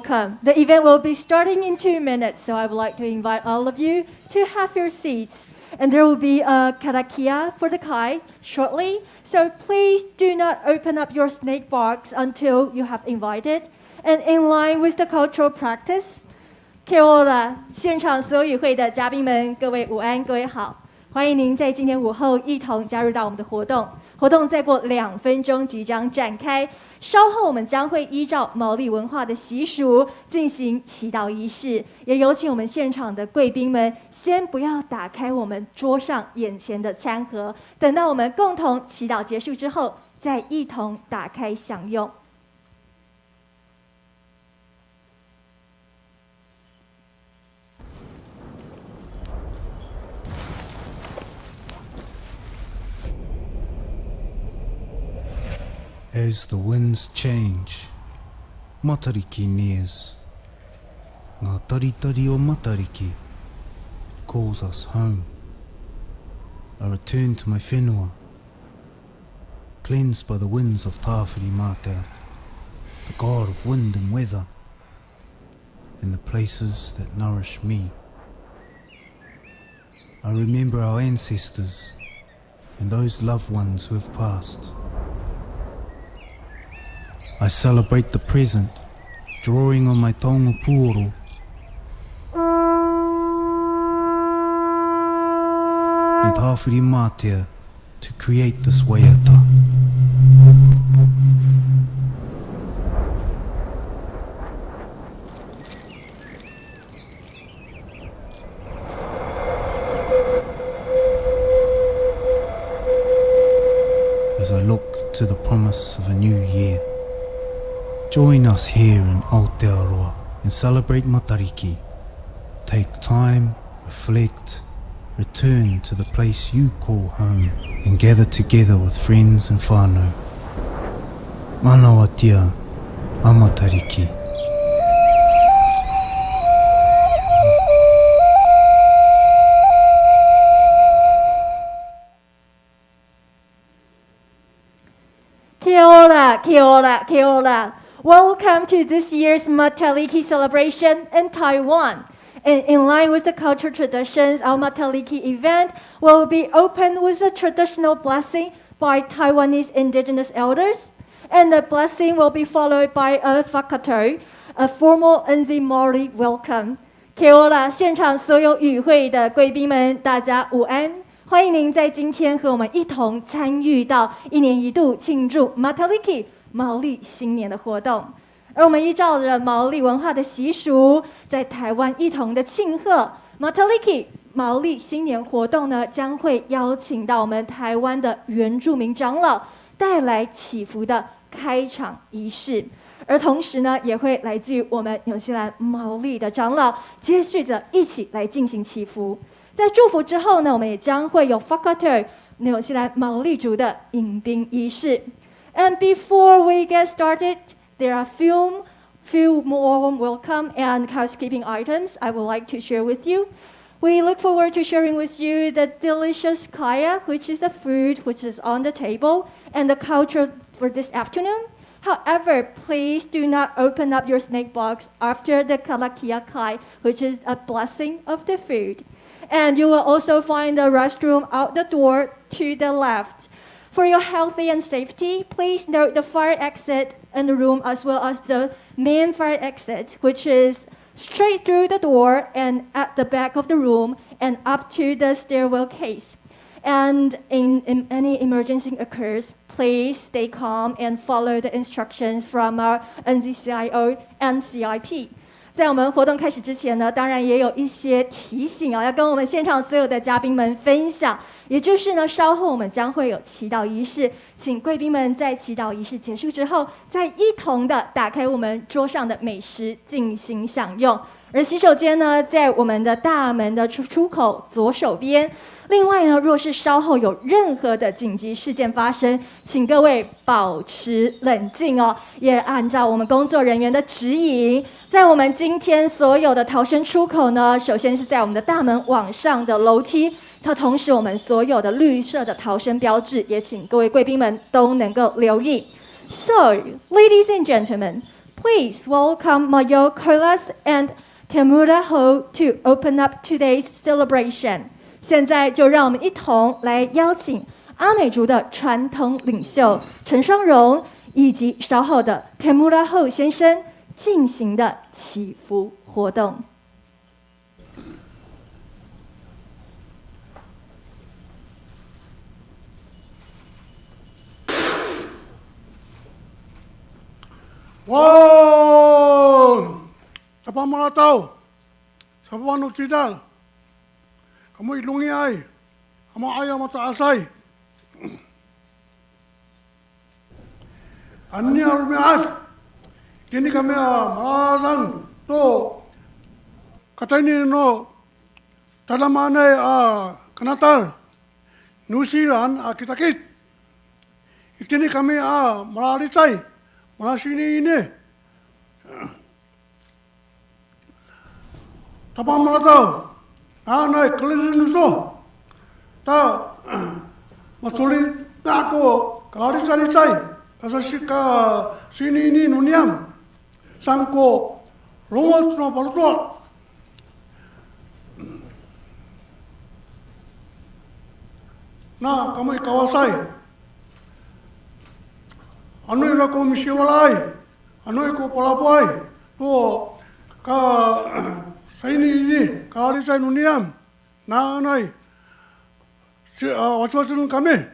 welcome. The event will be starting in 2 minutes, so I would like to invite all of you to have your seats. And there will be a karakia for the kai shortly, so please do not open up your snake box until you have invited. And in line with the cultural practice, Kia ora, 现场所有与会的嘉宾们，各位午安，各位好，欢迎您在今天午后一同加入到我们的活动。活动再过2分钟即将展开，稍后我们将会依照毛利文化的习俗进行祈祷仪式，也有请我们现场的贵宾们先不要打开我们桌上眼前的餐盒，等到我们共同祈祷结束之后，再一同打开享用。As the winds change, Matariki nears. Ngā taritari o Matariki calls us home. I return to my whenua, cleansed by the winds of Tāwhiri Mātea, the god of wind and weather, and the places that nourish me. I remember our ancestors and those loved ones who have passed. I celebrate the present, drawing on my taonga puoro. And Tāwhiri Mātea to create this waiata. As I look to the promise of a new year, join us here in Aotearoa and celebrate Matariki. Take time, reflect, return to the place you call home, and gather together with friends and whānau. Manawatia, a Matariki. Kia ora, kia ora, kia ora. Welcome to this year's Matariki celebration in Taiwan. And in line with the cultural traditions, our Matariki event will be opened with a traditional blessing by Taiwanese indigenous elders. And the blessing will be followed by a whakato, a formal NZ Māori welcome. Kia ora, 现场所有与会的贵宾们，大家午安。欢迎您在今天和我们一同参与到1年1度庆祝 Matariki 毛利新年的活动，而我们依照着毛利文化的习俗，在台湾一同的庆贺 Matariki 毛利新年活动呢，将会邀请到我们台湾的原住民长老带来祈福的开场仪式，而同时呢，也会来自于我们纽西兰毛利的长老接续着一起来进行祈福。在祝福之后呢，我们也将会有 whakato 纽西兰毛利族的迎宾仪式。And before we get started, there are few more welcome and housekeeping items I would like to share with you. We look forward to sharing with you the delicious kaya, which is the food which is on the table, and the culture for this afternoon. However, please do not open up your snake box after the karakia kai, which is a blessing of the food. And you will also find the restroom out the door to the left. For your health and safety, please note the fire exit in the room as well as the main fire exit, which is straight through the door and at the back of the room and up to the stairwell case. And in any emergency occurs, please stay calm and follow the instructions from our NZCIO and CIP. 在我们活动开始之前呢，当然也有一些提醒啊，要跟我们现场所有的嘉宾们分享。也就是呢，稍后我们将会有祈祷仪式，请贵宾们在祈祷仪式结束之后，再一同的打开我们桌上的美食进行享用。而洗手间呢，在我们的大门的出口左手边。另外呢，若是稍后有任何的紧急事件发生，请各位保持冷静哦，也按照我们工作人员的指引，在我们今天所有的逃生出口呢，首先是在我们的大门往上的楼梯，它同时我们所有的绿色的逃生标志，也请各位贵宾们都能够留意。So, ladies and gentlemen, Please welcome Mayo Kolas and Temura Ho to open up today's celebration. 现在就让我们一同来邀请阿美族的传统领袖陈双荣以及稍后的 Temura Ho 先生进行的祈福活动。Wow! Sa pamalatao, sa pamanong tidal, kamu ilungi ay, kamu ayaw mataasay. Anya rumiat, kini kami malang to, katay no, talamanay kanatal, New Zealand kitakit. Kini kami malalisay, mula sini ini. Tapang malatau, anay kalisin nuso. Ta masulit na ako kalisalisay. Kasi sini ini nuniam. Sangko rumot na palutuat. Na kamu kawasay. Ano'y ko misiwalay, ano'y ko palabuay, to ka sa ini, kalisay nuniam, na anay, waswasan kami.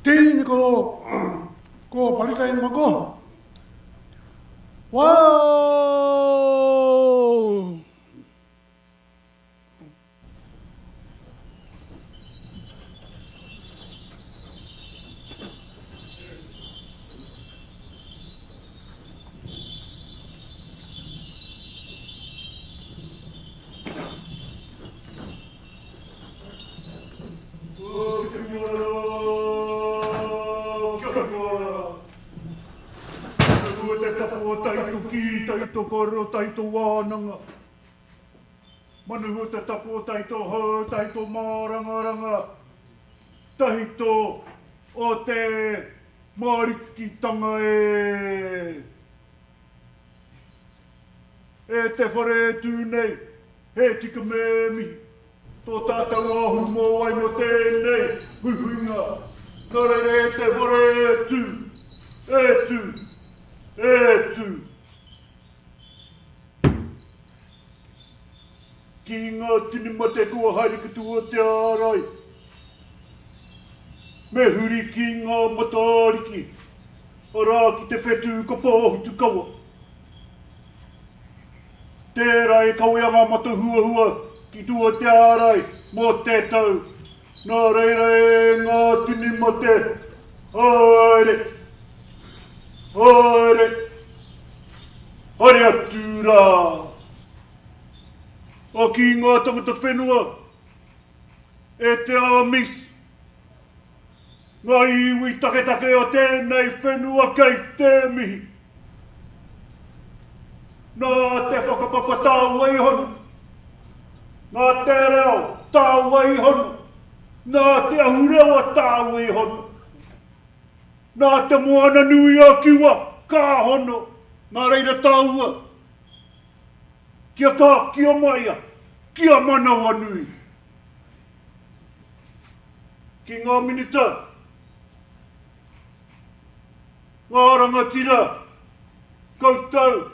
Tingin ko palisayin mo ko. Wow! Taito koro, taito wānanga. Manuhu te tapo, taito hau, taito mārangaranga. Taito o te marikitanga e. E te whare tūnei, he tika mēmi. Tō tātau ahuru mō ai mo tēnei, huhuinga. Nā reire te whare e tū. Ki ngā tini mate kua haere katua te ārai. Me huri ki ngā matariki. Arā ki te whetū ka pāhutu kawa. Tērā e kaweanga mata hua ki tua te ārai mō te tau. Nā reira e ngā tini mate. Haere. Haere atu rā. O ki ngā tangata whenua, e te amis. Ngā iwi take o tēnei whenua kei te mihi. Nā te whakapapa tāua ihono. Nā te reo tāua ihono. Nā te ahurewa tāua ihono. Nā te moana nui a kiwa, kā hono. Nā reira tāua. Kia kā, kia maia, kia manawa nui. Ki ngā minita, ngā rangatira, koutou,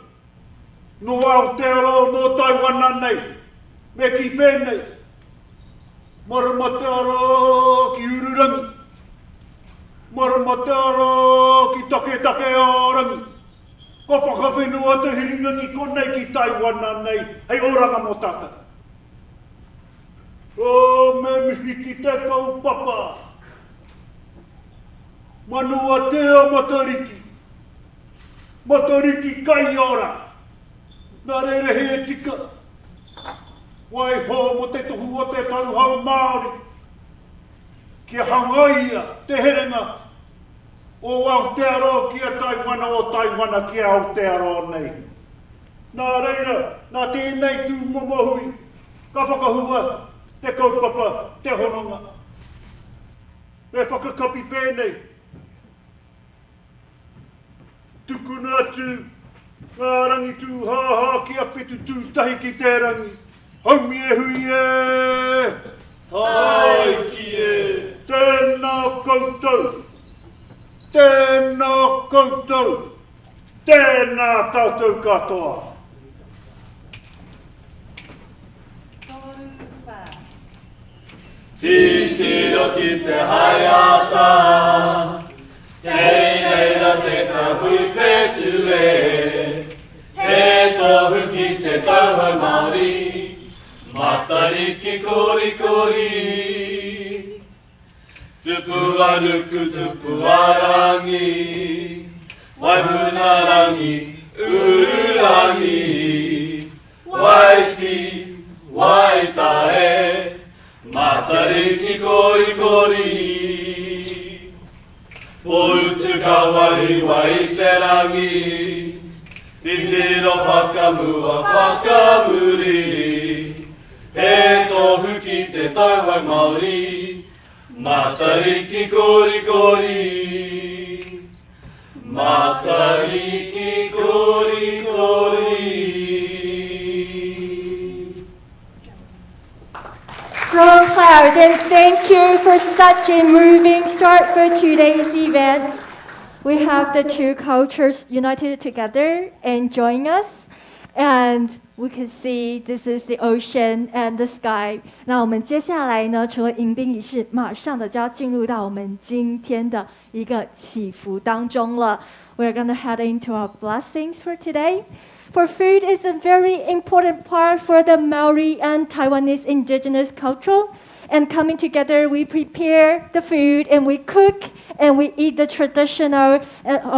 no Aotearoa, no Taiwana nei, me ki pēnei, Maramatearoa ki Ururangi, Maramatearoa ki take ārangi. Ko whakawhenua te hiringa ki konei ki Taiwana nei, hei oranga mō tata. O me mihi ki te kaupapa. Manua tea matariki. Matariki kai ora. Nā reire he tika. Wai ho mo te tohu o te tauhau Māori. Kia hangaia te herenga. O Aotearoa kia Taiwana, o Taiwana kia Aotearoa nei. Nā reira, nā tēnei tū momohui, ka whakahua, te kaupapa, te hononga. E whakakapi pēnei. Tukuna atu, ngā rangi tū hāhā ki a whetu tū tahi ki te rangi. Haumi e hui e! Tai ki e! Tēnā koutou! Tēnā koutou! Tēnā tātou katoa! Titiro ki te haiata, kei reira te kahui whetu e, he tohu ki te tauhau Māori, matariki kori kori. Tupu anuku tupu arangi, waihuna rangi, ururangi, waiti, waitae, matariki kori kori. Poutu ka wahi wai te rangi, titiro whakamua whakamuriri, he tohu ki te tauhau Māori, matariki kori kori. Matariki kori kori. Roll Cloud, and thank you for such a moving start for today's event. We have the two cultures united together and join us, and we can see this is the ocean and the sky. 那我们接下来呢，除了迎宾仪式，马上的就要进入到我们今天的一个祈福当中了。We're going to head into our blessings for today. For food is a very important part for the Maori and Taiwanese indigenous culture. And coming together, we prepare the food and we cook and we eat the traditional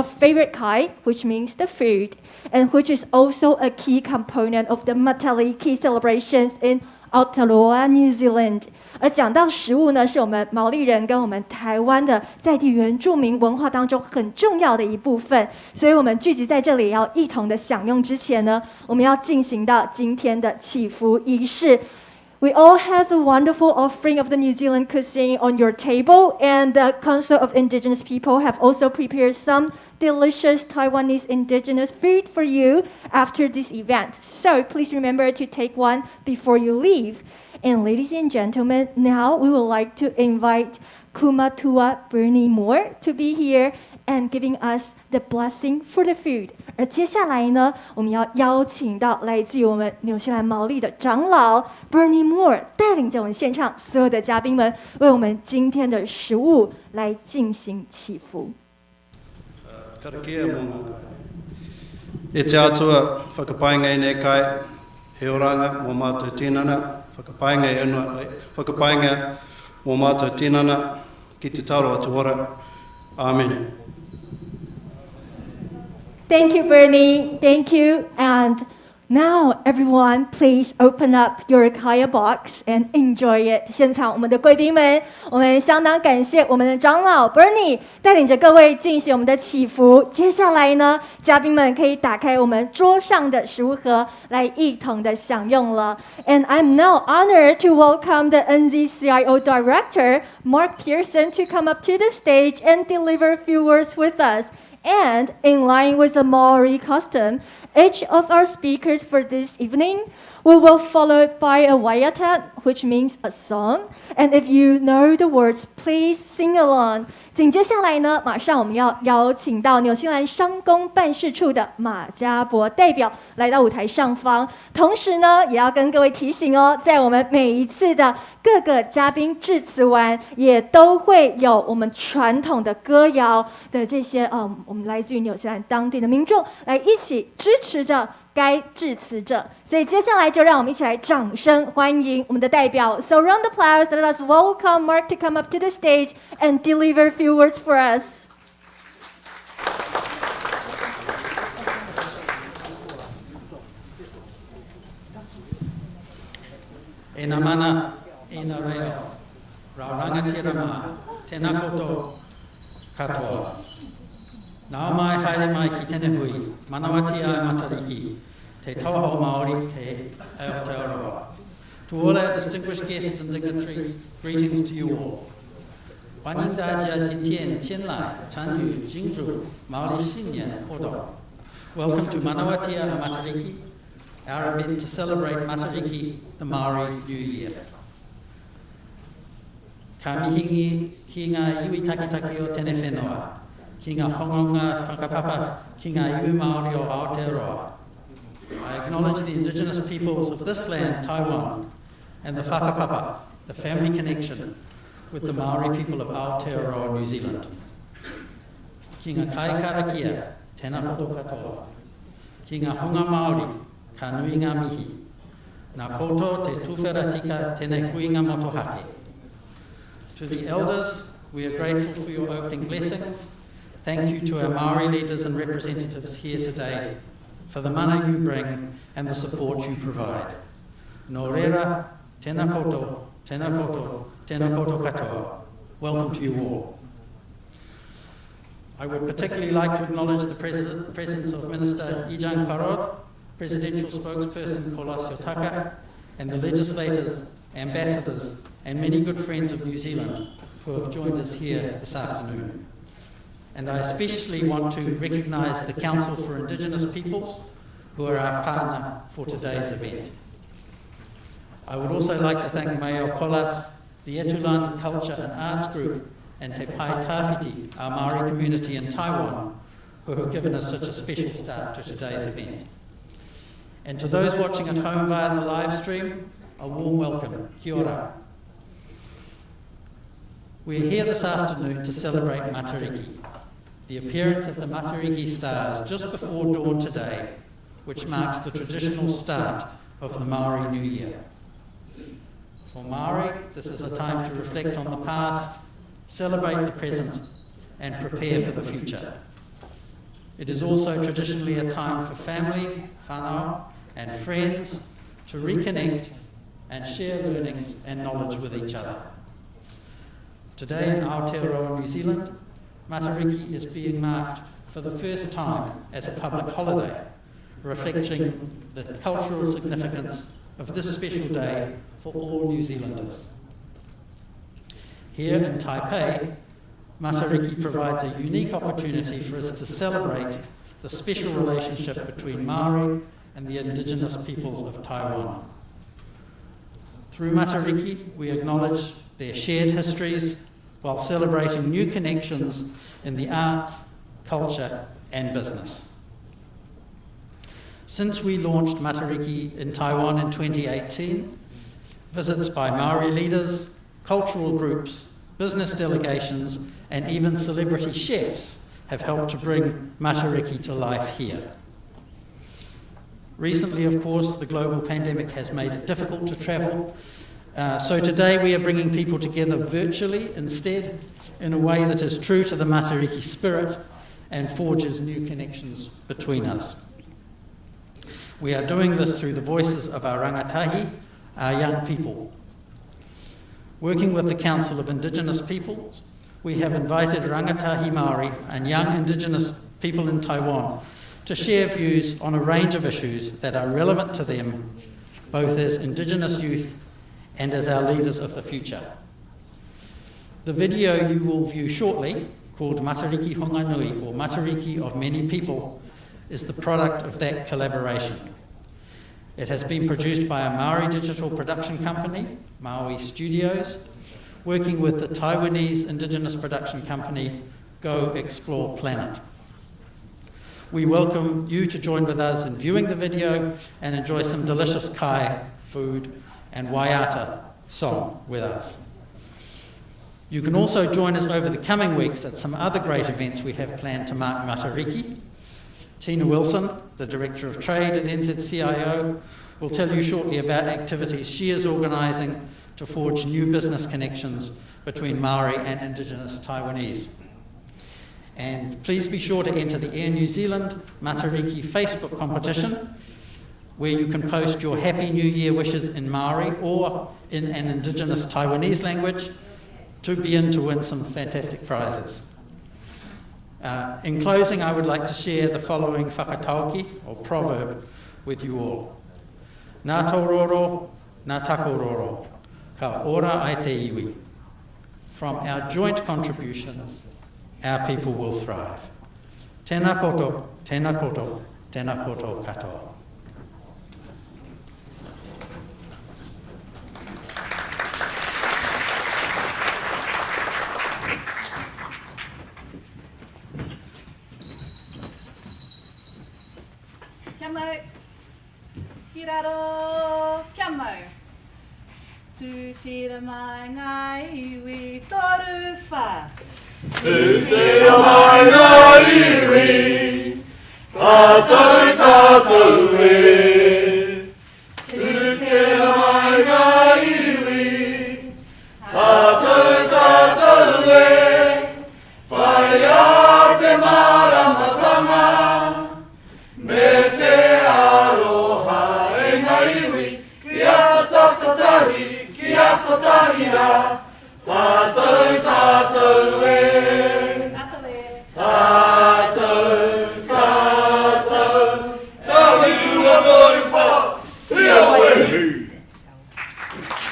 favorite kai, which means the food, and which is also a key component of the Matariki celebrations in Aotearoa, New Zealand. 而讲到食物呢，是我们毛利人跟我们台湾的在地原住民文化当中很重要的一部分，所以我们聚集在这里要一同的享用之前呢，我们要进行到今天的祈福仪式。We all have a wonderful offering of the New Zealand cuisine on your table, and the Council of Indigenous People have also prepared some delicious Taiwanese indigenous food for you after this event. So please remember to take one before you leave. And ladies and gentlemen, now we would like to invite Kumatua Bernie Moore to be here and giving us the blessing for the food. 而接下来呢，我们要邀请到来自于我们纽西兰毛利的长老 Bernie Moore 带领着我们现场所有的嘉宾们，为我们今天的食物来进行祈福。Karakia mō e te atua whakapainga i nei kai, he oranga mō mātou tinana, whakapainga i anua, whakapainga mō mātou tinana, ki te taro atu ora. Amen. Thank you, Bernie. Thank you. And now, everyone, please open up your kaya box and enjoy it. 现场我们的贵宾们，我们相当感谢我们的长老 Bernie 带领着各位进行我们的祈福。接下来呢，嘉宾们可以打开我们桌上的食物盒，来一同的享用了。And I'm now honored to welcome the NZCIO Director Mark Pearson to come up to the stage and deliver a few words with us. And in line with the Maori custom, each of our speakers for this evening will follow by a waiata, which means a song. And if you know the words, please sing along. 紧接下来呢，马上我们要邀请到纽西兰商工办事处的马家博代表来到舞台上方。同时呢，也要跟各位提醒哦，在我们每一次的各个嘉宾致辞完，也都会有我们传统的歌谣的这些我们来自于纽西兰当地的民众来一起支持着该致辞者。所以接下来就让我们一起来掌声欢迎我们的代表。So round the applause, let us welcome Mark to come up to the stage and deliver a few words for us. Ena mana, ena reo, rauranga tira ma, tēnā koutou katoa. Nā mai haere mai ki tēne hui, manawati ai Matariki, te tauhou Māori te Aotearoa. To all our distinguished guests and dignitaries, greetings to you all. 欢迎大家今天前来参与庆祝毛利新年活动。Welcome to Manawatia Matariki, our event to celebrate Matariki, the Maori New Year. Ka mihingi ki ngā iwi takitaki o tēne whenua, ki ngā hongonga whakapapa ki ngā iwi Māori o Aotearoa. I acknowledge the indigenous peoples of this land, Taiwan, and the whakapapa, the family connection, with the Maori people of Aotearoa, New Zealand. Ki ngā kai karakia, tēnā poto katoa. Ki ngā hunga Māori, ka nui ngā mihi. Nā koto te tuwhera tika tēnei huinga motohake. To the elders, we are grateful for your opening blessings. Thank you to our Maori leaders and representatives here today for the mana you bring and the support you provide. Nō reira, tēnā koto, tēnā koto, tēnā koto katoa. Welcome to you all. I would particularly like to acknowledge the presence of Minister Ijang Parod, Presidential Spokesperson Kolasio Taka, and the legislators, ambassadors, and many good friends of New Zealand who have joined us here this afternoon. And I especially want to recognise the Council for Indigenous Peoples, who are our partner for today's event. I would also like to thank Mayor Kolas, the Etulan Culture and Arts Group, and Te Pai Tawhiti, our Māori community in Taiwan, who have given us such a special start to today's event. And to those watching at home via the live stream, a warm welcome. Kia ora. We are here this afternoon to celebrate Matariki, the appearance of the Matariki stars just before dawn today, which marks the traditional start of the Maori New Year. For Maori, this is a time to reflect on the past, celebrate the present, and prepare for the future. It is also traditionally a time for family, whānau, and friends to reconnect and share learnings and knowledge with each other. Today in Aotearoa, New Zealand, Matariki is being marked for the first time as a public holiday, reflecting the cultural significance of this special day for all New Zealanders. Here in Taipei, Matariki provides a unique opportunity for us to celebrate the special relationship between Māori and the indigenous peoples of Taiwan. Through Matariki, we acknowledge their shared histories while celebrating new connections in the arts, culture, and business. Since we launched Matariki in Taiwan in 2018, visits by Maori leaders, cultural groups, business delegations, and even celebrity chefs have helped to bring Matariki to life here. Recently, of course, the global pandemic has made it difficult to travel, so today we are bringing people together virtually instead, in a way that is true to the Matariki spirit and forges new connections between us. We are doing this through the voices of our rangatahi, our young people. Working with the Council of Indigenous Peoples, we have invited rangatahi Māori and young Indigenous people in Taiwan to share views on a range of issues that are relevant to them, both as Indigenous youth and as our leaders of the future. The video you will view shortly, called Matariki Honganui, or Matariki of Many People, is the product of that collaboration. It has been produced by a Maori digital production company, Maui Studios, working with the Taiwanese indigenous production company, Go Explore Planet. We welcome you to join with us in viewing the video and enjoy some delicious kai, food, and waiata song with us. You can also join us over the coming weeks at some other great events we have planned to mark Matariki. Tina Wilson, the Director of Trade at NZCIO, will tell you shortly about activities she is organising to forge new business connections between Māori and Indigenous Taiwanese. And please be sure to enter the Air New Zealand Matariki Facebook competition, where you can post your Happy New Year wishes in Māori or in an Indigenous Taiwanese language to be in to win some fantastic prizes. In closing, I would like to share the following whakatauki, or proverb, with you all. Nā tauroro, ngā takororo, ka ora ai te iwi. From our joint contributions, our people will thrive. Tēnā koto, tēnā koto, tēnā koto katoa. Kia mau. Ki raro, kia mau. Tūtira mai ngā iwi toru wha. Tūtira mai ngā iwi, tātou tātou e. Tūtira mai ngā iwi, tātou tātou e. Whai a te maramatanga, me te aroha e ngā iwi, ki a patapatahi, ki a patahira, tātou tātou e. Tātou, tātou, tāhiru a toru wha, sia wehu.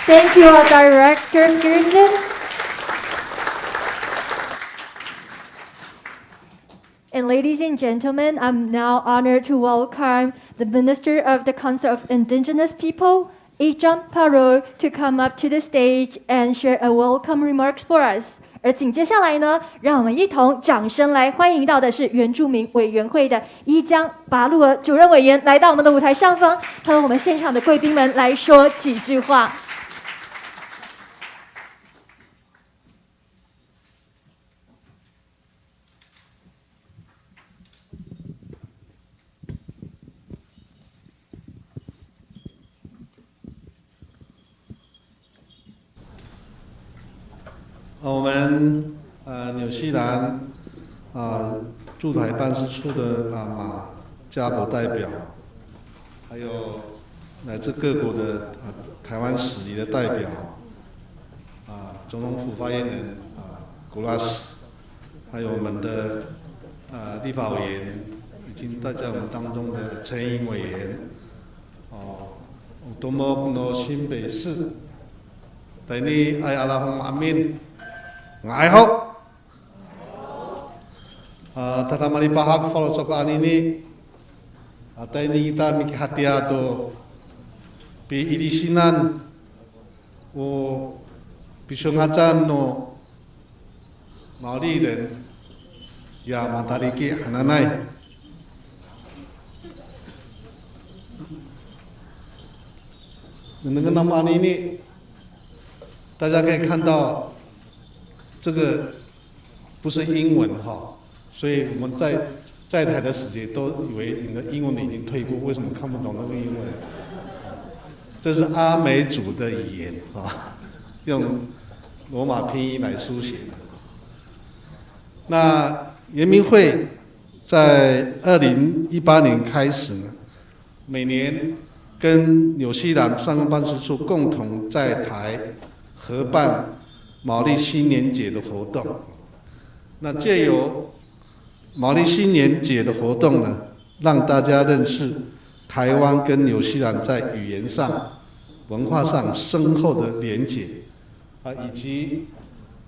Thank you, Director Pearson. And ladies and gentlemen, I'm now honored to welcome the Minister of the Council of Indigenous People, Ijam Paro, to come up to the stage and share a welcome remarks for us. 而紧接下来呢，让我们一同掌声来欢迎到的是原住民委员会的伊江拔路尔主任委员来到我们的舞台上方，和我们现场的贵宾们来说几句话。我们纽西兰驻台办事处的马家国代表，还有来自各国的台湾使仪的代表，总统府发言人古拉斯，还有我们的立法委员，以及在我们当中的陈颖委员，多么诺新北市，在你爱阿拉洪阿敏。Ngai ho. Tata mali pahak follow sokan ini. Ata ini kita mikir hati atau pi idisinan o pisongacan no Maori dan ya matariki ananai. Dengan nama ini, 大家可以看到。这个不是英文哈，所以我们在台的使节都以为你的英文已经退步，为什么看不懂那个英文？这是阿美族的语言啊，用罗马拼音来书写的。那原民会在2018年开始呢，每年跟纽西兰商工办事处共同在台合办毛利新年节的活动，那借由毛利新年节的活动呢，让大家认识台湾跟纽西兰在语言上、文化上深厚的连结，以及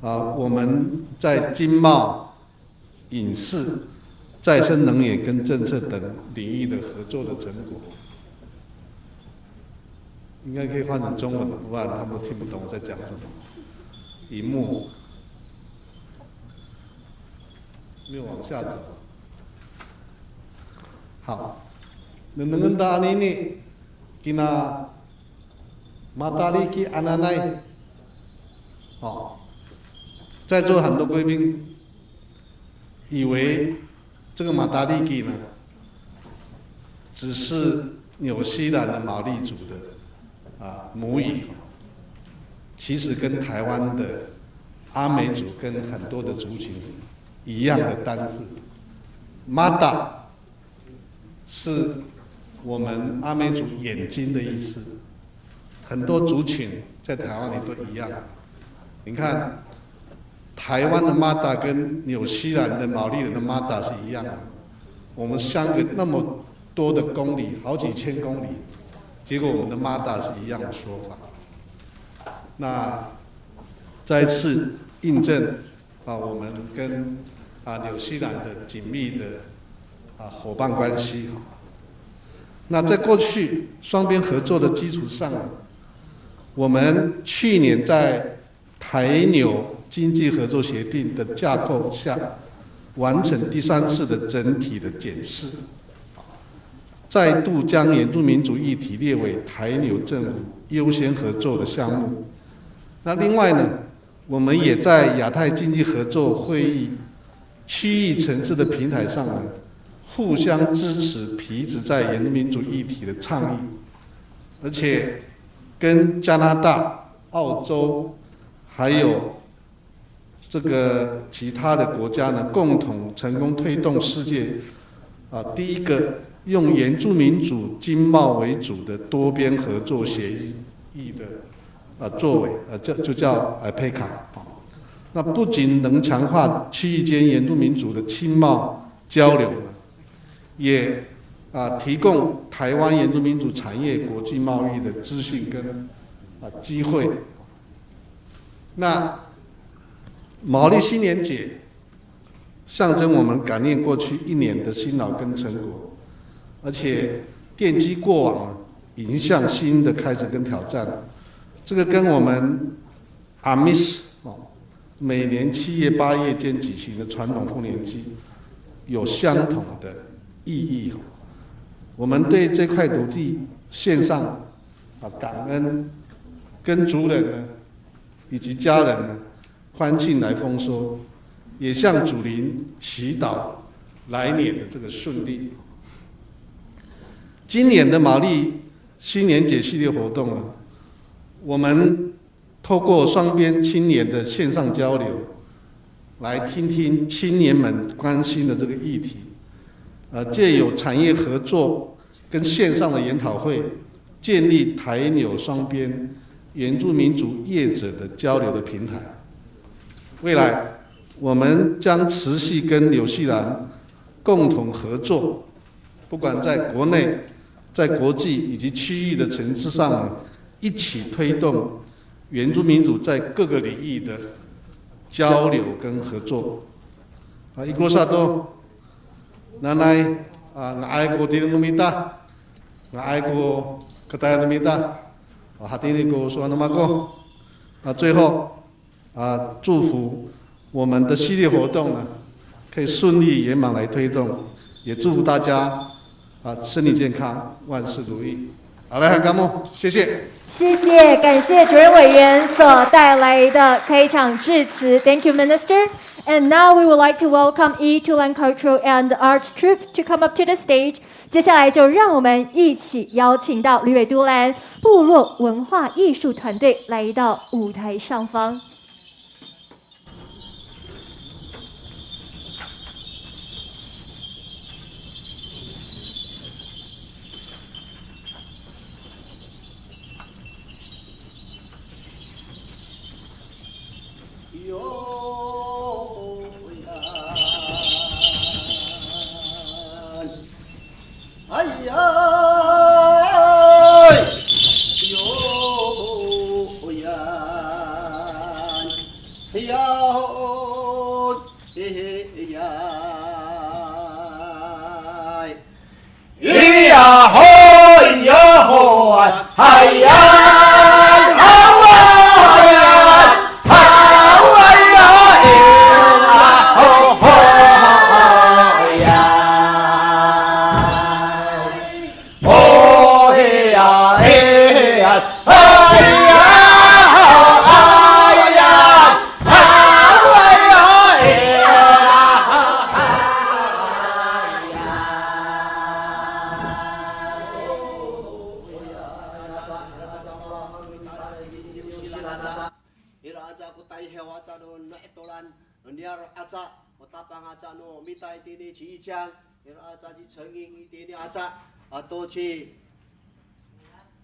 我们在经贸、影视、再生能源跟政策等领域的合作的成果。应该可以换成中文，不然他们听不懂我在讲什么。荧幕没有往下走。好，能打你呢？kina matariki ananai。在座很多贵宾以为这个马达利基呢，只是纽西兰的毛利族的母语。其实跟台湾的阿美族跟很多的族群一样的单字 ，mata 是我们阿美族眼睛的意思，很多族群在台湾里都一样。你看，台湾的 mata 跟纽西兰的毛利人的 mata 是一样的，我们相隔那么多的公里，好几千公里，结果我们的妈大是一样的说法。那再一次印证我们跟纽西兰的紧密的伙伴关系。那在过去双边合作的基础上我们去年在台纽经济合作协定的架构下，完成第3次的整体的检视，再度将原住民族议题列为台纽政府优先合作的项目。那另外呢，我们也在亚太经济合作会议区域层次的平台上呢，互相支持皮质在原住民族议题的倡议，而且跟加拿大、澳洲还有这个其他的国家呢，共同成功推动世界第一个用原住民族经贸为主的多边合作协议的作为就叫PECA。那不仅能强化区域间原住民族的经贸交流，也提供台湾原住民族产业国际贸易的资讯跟机会。那毛利新年节象征我们感念过去1年的辛劳跟成果，而且奠基过往，迎向新的开始跟挑战。这个跟我们AMIS每年7月8月间举行的传统丰年祭有相同的意义。我们对这块土地献上感恩，跟族人呢以及家人呢欢庆来丰收，也向祖灵祈祷来年的这个顺利。今年的毛利新年节系列活动呢，我们透过双边青年的线上交流，来听听青年们关心的这个议题，借有产业合作跟线上的研讨会，建立台纽双边原住民族业者的交流的平台。未来我们将持续跟纽西兰共同合作，不管在国内、在国际以及区域的层次上，一起推动原住民族在各个领域的交流跟合作。一国萨多，南来我爱国的努米达，我爱国可带努米达，哈丁尼国说那么个，最后祝福我们的系列活动呢，可以顺利圆满来推动，也祝福大家身体健康，万事如意。好嘞，感恩，谢谢。谢谢，感谢主任委员所带来的开场致辞。Thank you, Minister. And now we would like to welcome Tulan Cultural and Arts Troupe to come up to the stage. 接下来就让我们一起邀请到吕伟都兰部落文化艺术团队来到舞台上方。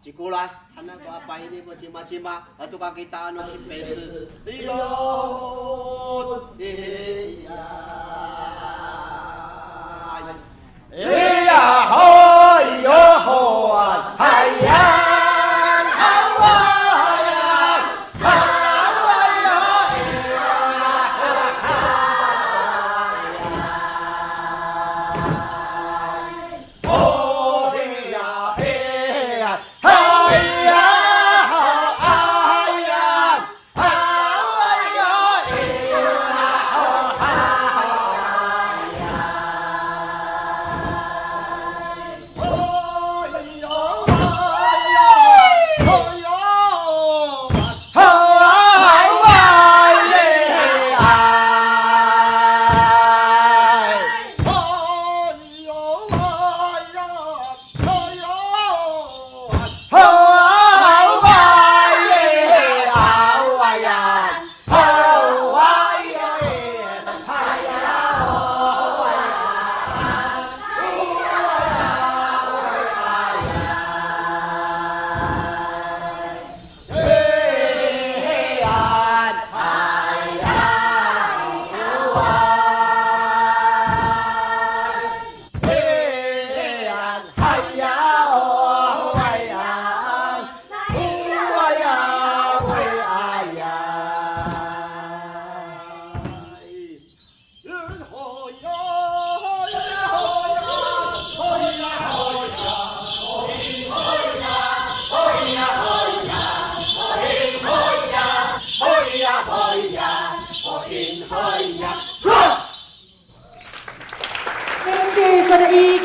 Cikulas, anak ko apa ini mo cima-cima, atau kaki tahan si pes. Iyo, iya, ho, iyo, ho, hayya.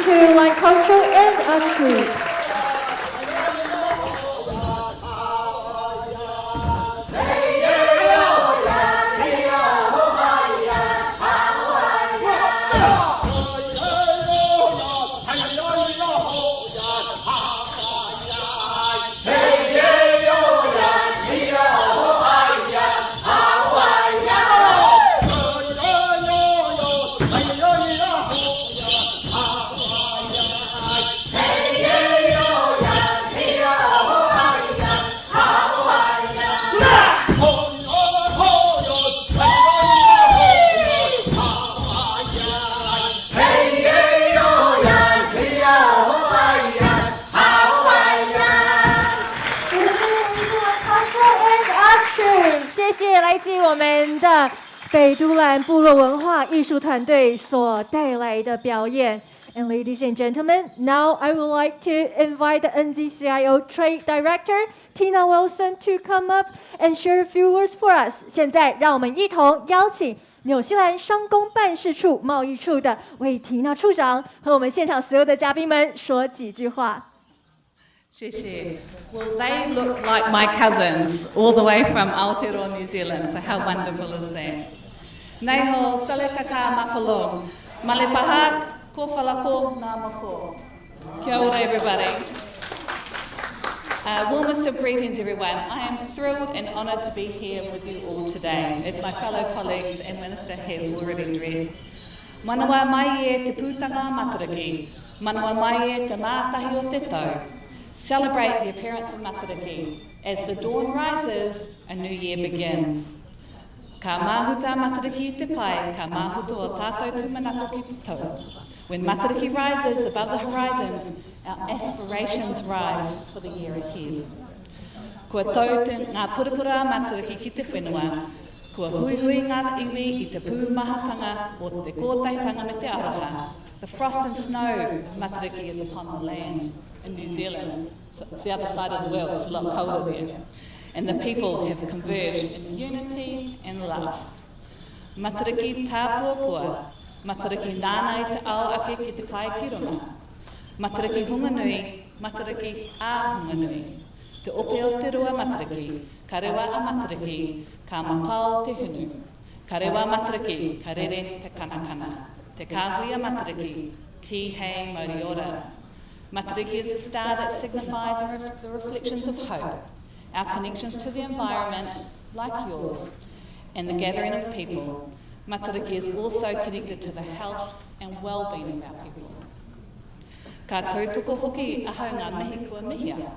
to Line Culture and Archery. Archery， 谢谢来自我们的北都兰部落文化艺术团队所带来的表演。And ladies and gentlemen, now I would like to invite the NZCIO Trade Director Tina Wilson to come up and share a few words for us. 现在让我们一同邀请纽西兰商工办事处贸易处的魏缇娜处长和我们现场所有的嘉宾们说几句话。谢谢。Well, they look like my cousins, all the way from Aotearoa, New Zealand, so how wonderful is that? Nei ho salekaka makolong, malepahak, ko whalako nā mako. Kia ora, everybody. Warmest of greetings, everyone. I am thrilled and honoured to be here with you all today, as my fellow colleagues and Minister has already addressed. Manawa mai e te pūtanga matariki, manawa mai e te mātahi o te tau. Celebrate the appearance of Matariki. As the dawn rises, a new year begins. Ka mahuta Matariki te pai, ka mahuta o tātou tūmanako ki te tau. When Matariki rises above the horizons, our aspirations rise for the year ahead. Kua tau ngā purapura Matariki ki te whenua, kua hui ngā iwi I te pūmahatanga o te kōtaitanga me te aroha. The frost and snow of Matariki is upon the land. In New Zealand, so it's the other side of the world, it's a lot colder there. And the people have converged in unity and love. Matariki tāpuapua, Matariki nāna I te ao ake ki te kai ki runga. Matariki hunganui, Matariki a hunganui. Te ope o te rua Matariki, ka rewa a Matariki, ka makau te hunu. Ka rewa Matariki, ka rere te kanakana. Te kāhui a Matariki, tihei mauriora. Matariki is the star that signifies the reflections of hope, our connections to the environment, like yours, and the gathering of people. Matariki is also connected to the health and well-being of our people. Ka tautoko hoki ahau ngā mihi kua mihia.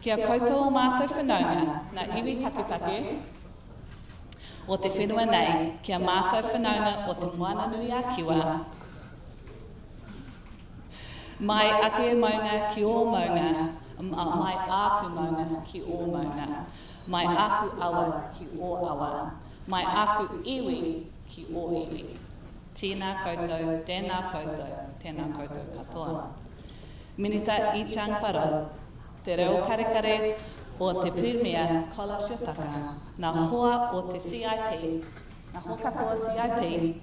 Kia koutou o mātou whanaunga, nā iwi taketake, o te whenua nei, kia mātou whanaunga o te moana nui a kiwa, mai ake maunga ki o maunga, mai aku maunga ki o maunga, mai aku awa ki o awa, mai aku iwi ki o iwi. Tēnā koutou, tēnā koutou, tēnā koutou katoa. Minita I Chang Parod, te reo karekare o te Premier Kola Shiotaka, nā hoa o te CIP, nā hoa katoa CIP,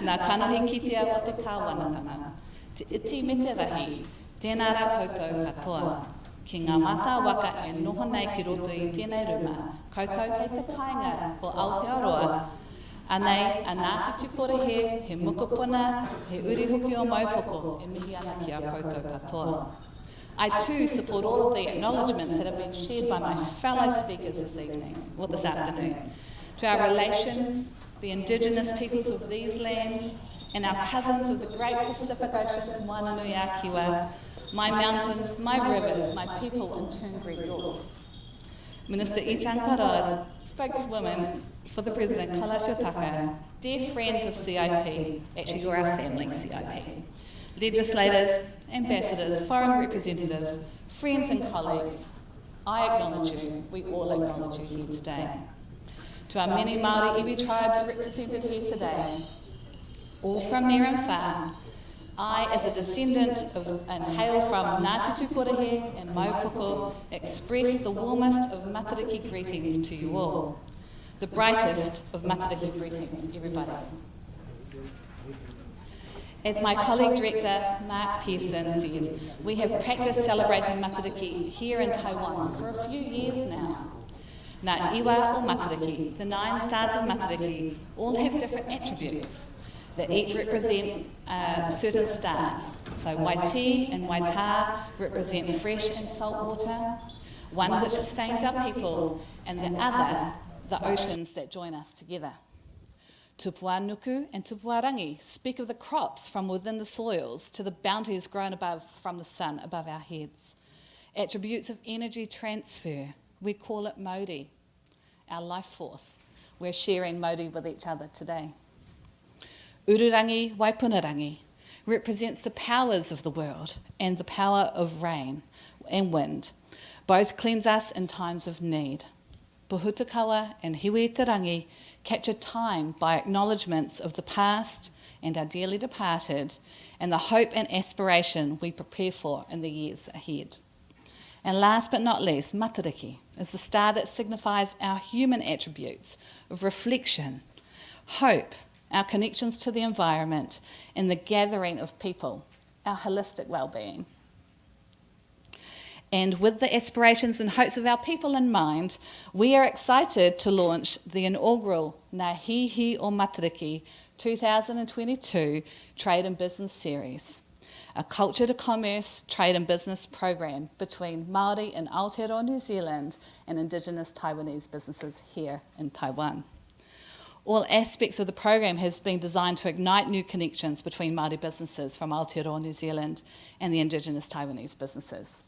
nā kanohi kitea o te kāwanatanga. Te iti me te rahi, tēnā rā koutou katoa. Ki ngā mata waka e noho nei ki roto I tēnei ruma, koutou kei te kāinga o Aotearoa. Anei, a Ngāti Tūkorehe, he mukupuna, he urihuki o maupoko, e mihi ana ki a koutou katoa. I too support all of the acknowledgements that have been shared by my fellow speakers this afternoon, to our relations, the Indigenous peoples of these lands, and our cousins of the Great Pacific Ocean, Moana Nui a Kiwa, my mountains, my rivers, my people in turn greet yours. Minister I Chang Parod, spokeswoman for the President Kola Shiotaka, dear friends of CIP, actually you're our family CIP, legislators, ambassadors, foreign representatives, friends and colleagues, I acknowledge you, we all acknowledge you here today. To our many Māori iwi tribes represented here today, all from near and far, I, as a descendant of and hail from Ngāti Tūkorehe and Maupoko, express the warmest of Matariki greetings to you all. The brightest of Matariki greetings, everybody. As my colleague director, Mark Pearson, said, we have practiced celebrating Matariki here in Taiwan for a few years now. Ngā iwa o Matariki, the 9 stars of Matariki, all have different attributes that each represent certain stars. So Waiti and Waita represent fresh and salt water, one which sustains our people, and the other, the oceans that join us together. Tupua Nuku and Tupua Rangi speak of the crops from within the soils to the bounties grown above from the sun above our heads. Attributes of energy transfer. We call it Mauri, our life force. We're sharing Mauri with each other today. Ururangi Waipunarangi represents the powers of the world and the power of rain and wind. Both cleanse us in times of need. Pohutakawa and Hiwetarangi capture time by acknowledgements of the past and our dearly departed, and the hope and aspiration we prepare for in the years ahead. And last but not least, Matariki is the star that signifies our human attributes of reflection, hope, our connections to the environment, and the gathering of people, our holistic well-being. And with the aspirations and hopes of our people in mind, we are excited to launch the inaugural Ngā Hihi o Matariki 2022 Trade and Business Series, a culture to commerce trade and business program between Māori in Aotearoa, New Zealand, and Indigenous Taiwanese businesses here in Taiwan. All aspects of the program have been designed to ignite new connections between Māori businesses from Aotearoa, New Zealand, and the Indigenous Taiwanese businesses.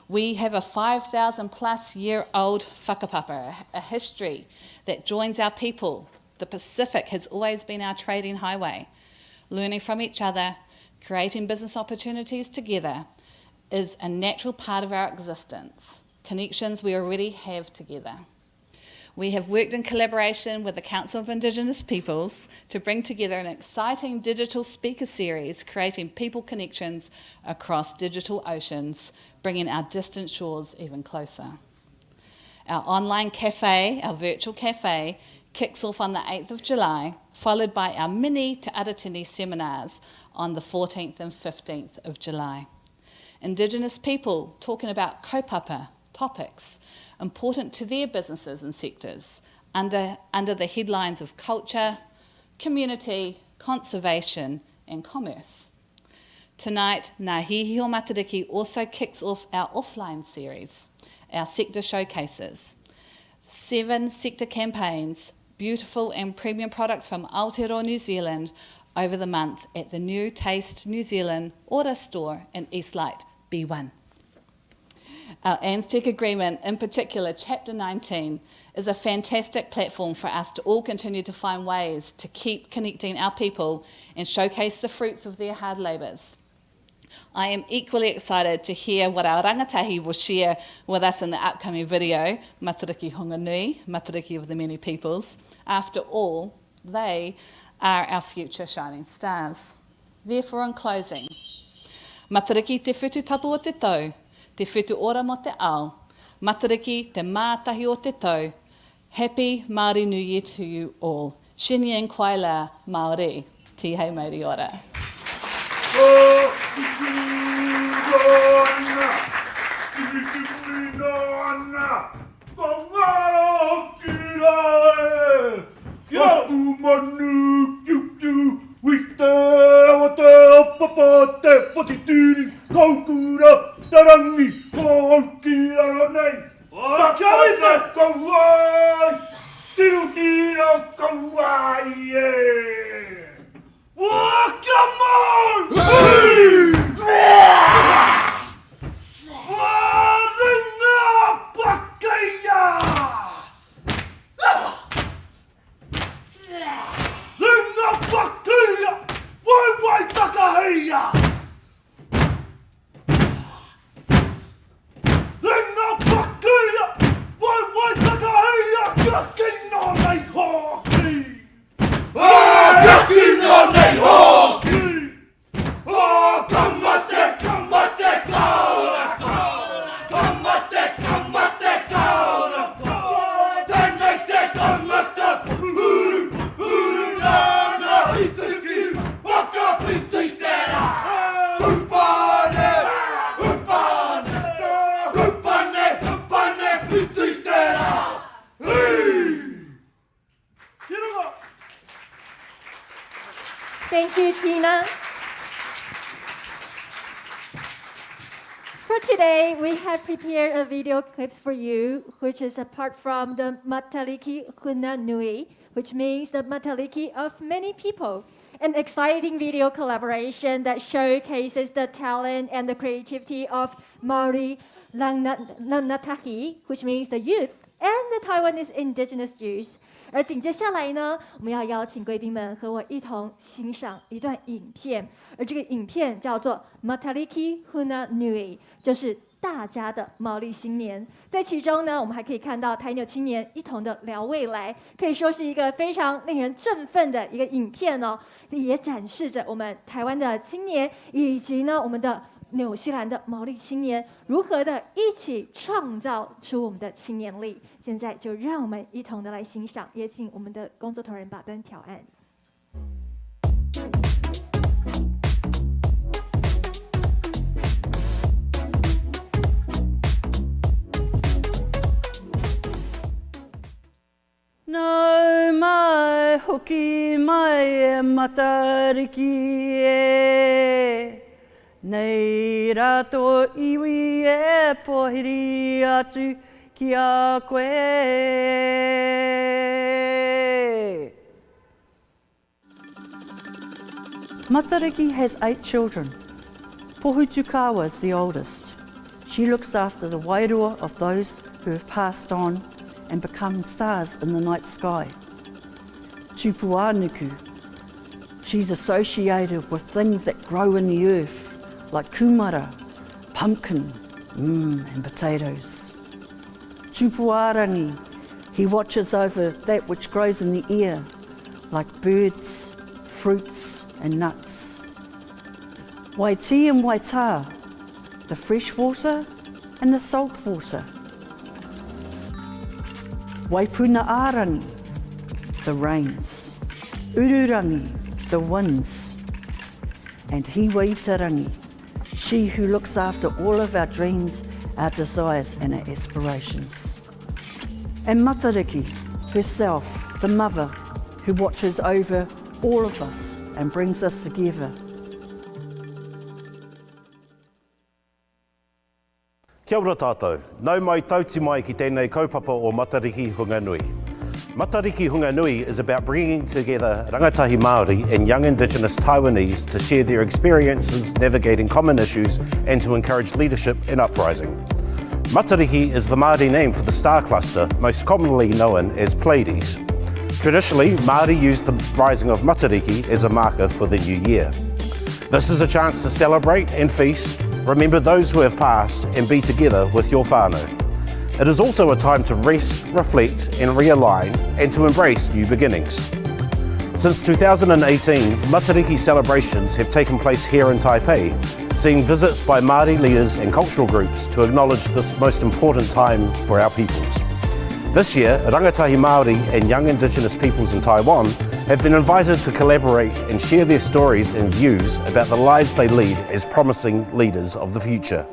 We have a 5,000 plus year old whakapapa, a history that joins our people. The Pacific has always been our trading highway. Learning from each other, creating business opportunities together is a natural part of our existence, connections we already have together. We have worked in collaboration with the Council of Indigenous Peoples to bring together an exciting digital speaker series, creating people connections across digital oceans, bringing our distant shores even closer. Our online cafe, our virtual cafe, kicks off on the 8th of July, followed by our mini Te Aratini seminars on the 14th and 15th of July. Indigenous people talking about kaupapa topics important to their businesses and sectors under the headlines of culture, community, conservation and commerce. Tonight, Ngā Hihi o Matariki also kicks off our offline series, our sector showcases. 7 sector campaigns, beautiful and premium products from Aotearoa, New Zealand over the month at the new Taste New Zealand Ora store in Eastlight, B1. Our ANZTEC agreement, in particular, Chapter 19, is a fantastic platform for us to all continue to find ways to keep connecting our people and showcase the fruits of their hard labours. I am equally excited to hear what our rangatahi will share with us in the upcoming video, Matariki Honganui, Matariki of the Many Peoples. After all, they are our future shining stars. Therefore, in closing, Matariki te whetū tapu o te tau, te whetū ora mo te ao, Matariki te mātahi o te tau. Happy Māori New Year to you all. Shinyen Kwaila Māori, tihei mauri ora. Thank you, Tina. For today, we have prepared a video clips for you, which is a part from the Matariki Huna Nui, which means the Matariki of many people. An exciting video collaboration that showcases the talent and the creativity of Maori Lanataki, which means the youth, and the Taiwanese indigenous youth. 而紧接下来呢，我们要邀请贵宾们和我一同欣赏一段影片，而这个影片叫做 Matariki Huna Nui， 就是大家的毛利新年。在其中呢，我们还可以看到台纽青年一同的聊未来，可以说是一个非常令人振奋的一个影片哦，也展示着我们台湾的青年以及呢我们的纽西兰的毛利青年如何的一起创造出我们的青年力。现在就让我们一同的来欣赏，也请我们的工作同仁把灯调暗。No mai hoki mai e matariki e Nei rato iwi e pohiri atu ki a koe. Matariki has 8 children. Pohutukawa is the oldest. She looks after the wairua of those who have passed on and become stars in the night sky. Tupuanuku. She's associated with things that grow in the earth, like kumara, pumpkin, and potatoes. Tupuarangi, he watches over that which grows in the air, like birds, fruits and nuts. Waiti and waita, the fresh water and the salt water. Waipunaarangi, the rains. Ururangi, the winds. And Hiwaitarangi, she who looks after all of our dreams, our desires and our aspirations. And Matariki herself, the mother who watches over all of us and brings us together. Kia ora tātou. Nau mai tauti mai ki tēnei kaupapa o Matariki Hunga Nui. Matariki Hunga Nui is about bringing together rangatahi Māori and young Indigenous Taiwanese to share their experiences navigating common issues and to encourage leadership and uprising. Matariki is the Māori name for the star cluster, most commonly known as Pleiades. Traditionally, Māori use the rising of Matariki as a marker for the new year. This is a chance to celebrate and feast, remember those who have passed and be together with your whānau. It is also a time to rest, reflect and realign and to embrace new beginnings. Since 2018, Matariki celebrations have taken place here in Taipei, seeing visits by Māori leaders and cultural groups to acknowledge this most important time for our peoples. This year, rangatahi Māori and young Indigenous peoples in Taiwan have been invited to collaborate and share their stories and views about the lives they lead as promising leaders of the future.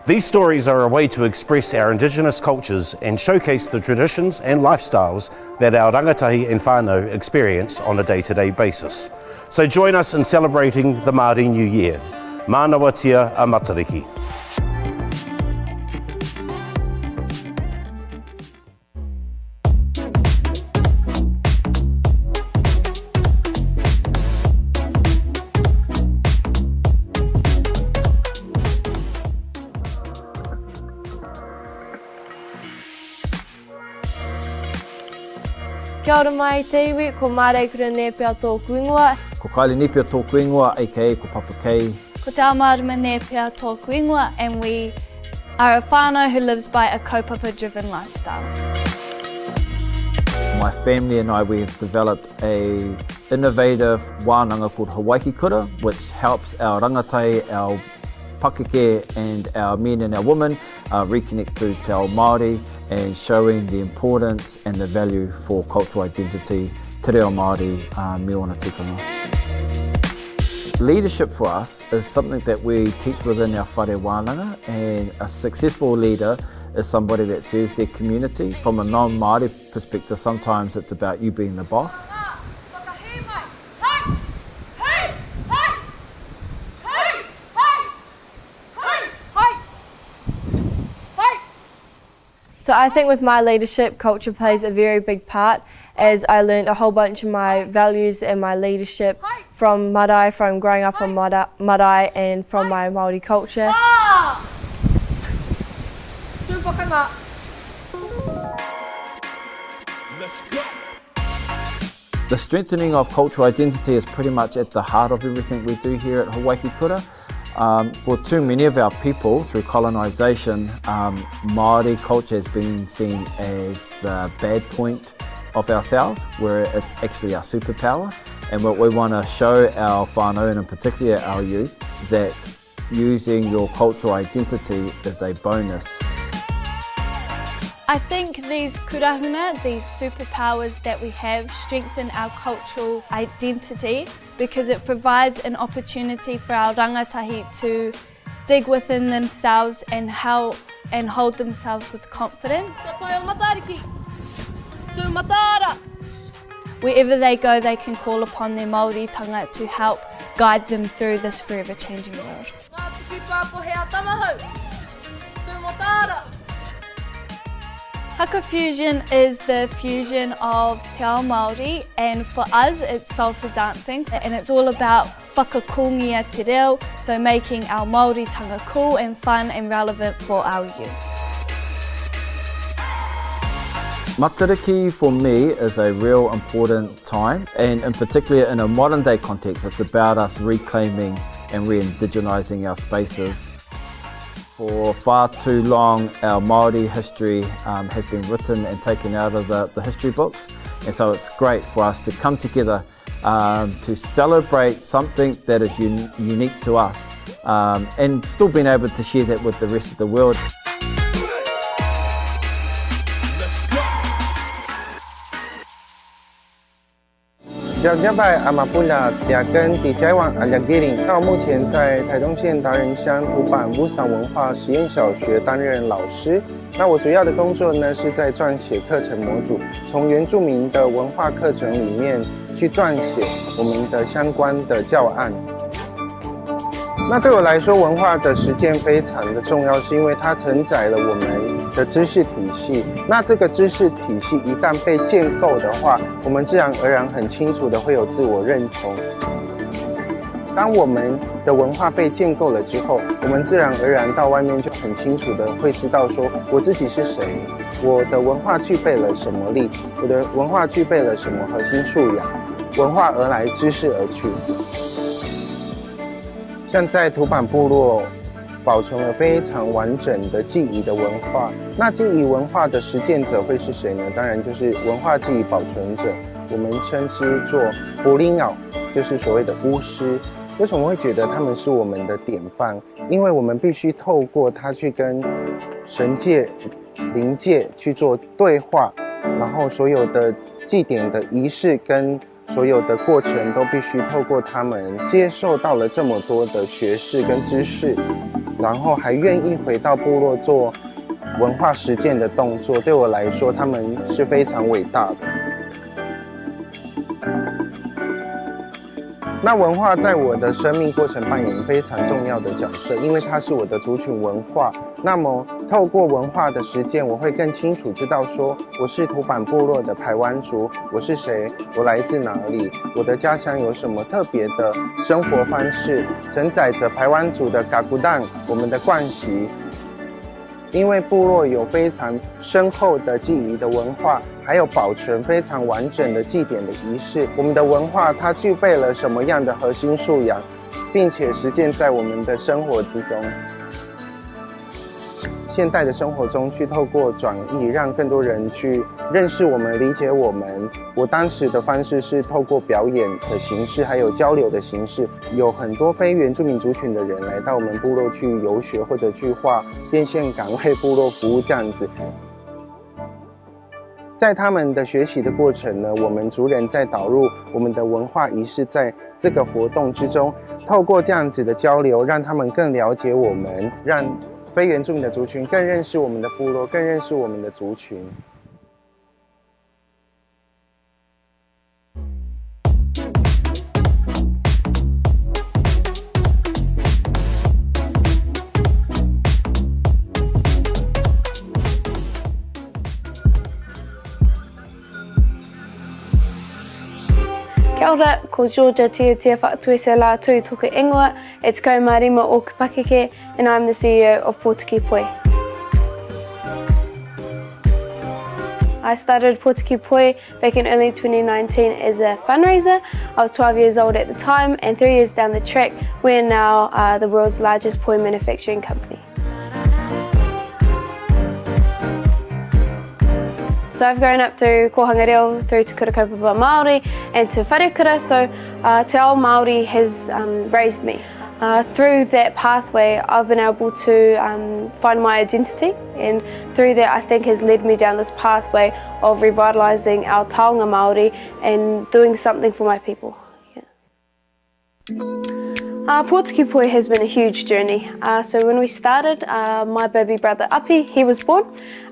These stories are a way to express our Indigenous cultures and showcase the traditions and lifestyles that our rangatahi and whānau experience on a day-to-day basis. So join us in celebrating the Māori New Year. Manawatia a Matariki. Kia ora mai te iwi, ko Mārei kura nepea tōku ingoa. Ko Kaile nepea tōku ingoa, aka ko Papa Kei. Ko Te Amarama nepea tōku ingoa, and we are a whānau who lives by a kaupapa-driven lifestyle. My family and I, we have developed a innovative wānanga called Hawaii Kura, which helps our rangatai, our pakeke and our men and our women reconnect to Te Ao Māori and showing the importance and the value for cultural identity, Te Reo Māori, me ona tikanga. Leadership for us is something that we teach within our whare wānanga, and a successful leader is somebody that serves their community. From a non-Māori perspective, sometimes it's about you being the boss. So I think with my leadership, culture plays a very big part, as I learned a whole bunch of my values and my leadership from marae, from growing up on marae and from my Māori culture. The strengthening of cultural identity is pretty much at the heart of everything we do here at Hawaii Kura. For too many of our people, through colonisation, Māori culture has been seen as the bad point of ourselves, where it's actually our superpower. And what we want to show our whānau, and in particular our youth, that using your cultural identity is a bonus. I think these kurahuna, these superpowers that we have, strengthen our cultural identity because it provides an opportunity for our rangatahi to dig within themselves and hold themselves with confidence. Wherever they go, they can call upon their Māoritanga to help guide them through this forever changing world. Haka fusion is the fusion of te ao Māori, and for us it's salsa dancing, and it's all about whakakungia te reo, so making our Māoritanga cool and fun and relevant for our youth. Matariki for me is a real important time, and in particular in a modern day context, it's about us reclaiming and re-indigenising our spaces. For far too long, our Māori history has been written and taken out of the history books, and so it's great for us to come together to celebrate something that is unique to us, and still being able to share that with the rest of the world. Jajabai Amapula Tiagen Dijaiwan Alyagirin 到目前在台东县达人乡土坂乌桑文化实验小学担任老师。那我主要的工作呢是在撰写课程模组，从原住民的文化课程里面去撰写我们的相关的教案。那对我来说，文化的实践非常的重要，是因为它承载了我们的知识体系。那这个知识体系一旦被建构的话，我们自然而然很清楚的会有自我认同。当我们的文化被建构了之后，我们自然而然到外面就很清楚的会知道说我自己是谁，我的文化具备了什么力，我的文化具备了什么核心素养，文化而来，知识而去。像在土坂部落保存了非常完整的记忆的文化，那记忆文化的实践者会是谁呢？当然就是文化记忆保存者，我们称之做布林奥，就是所谓的巫师。为什么会觉得他们是我们的典范？因为我们必须透过他去跟神界、灵界去做对话，然后所有的祭典的仪式跟所有的过程都必须透过他们接受到了这么多的学识跟知识，然后还愿意回到部落做文化实践的动作，对我来说他们是非常伟大的。那文化在我的生命过程扮演非常重要的角色，因为它是我的族群文化。那么透过文化的实践，我会更清楚知道说我是土坂部落的排湾族，我是谁，我来自哪里，我的家乡有什么特别的生活方式，承载着排湾族的嘎古蛋，我们的惯习。因为部落有非常深厚的记忆的文化，还有保存非常完整的祭典的仪式。我们的文化它具备了什么样的核心素养，并且实践在我们的生活之中。现代的生活中去透过转译，让更多人去认识我们、理解我们。我当时的方式是透过表演的形式，还有交流的形式，有很多非原住民族群的人来到我们部落去游学，或者去画电线杆为部落服务这样子。在他们的学习的过程呢，我们族人在导入我们的文化仪式在这个活动之中，透过这样子的交流，让他们更了解我们，让非原住民的族群更认识我们的部落，更认识我们的族群。Kia ora, ko Georgia Tia Whakatuese la tui tuku ingoa, e te kaumārima o Kupakeke, and I'm the CEO of Pōtiki Poi. I started Pōtiki Poi back in early 2019 as a fundraiser. I was 12 years old at the time, and 3 years down the track, we're now the world's largest poi manufacturing company. So I've grown up through kohanga reo, through Te Kura Kaupapa Māori and to whare kura, so Te Ao Māori has raised me. Through that pathway I've been able to find my identity, and through that I think has led me down this pathway of revitalising our taonga Māori and doing something for my people. Pōtiki Poi has been a huge journey. So when we started, my baby brother Api, he was born.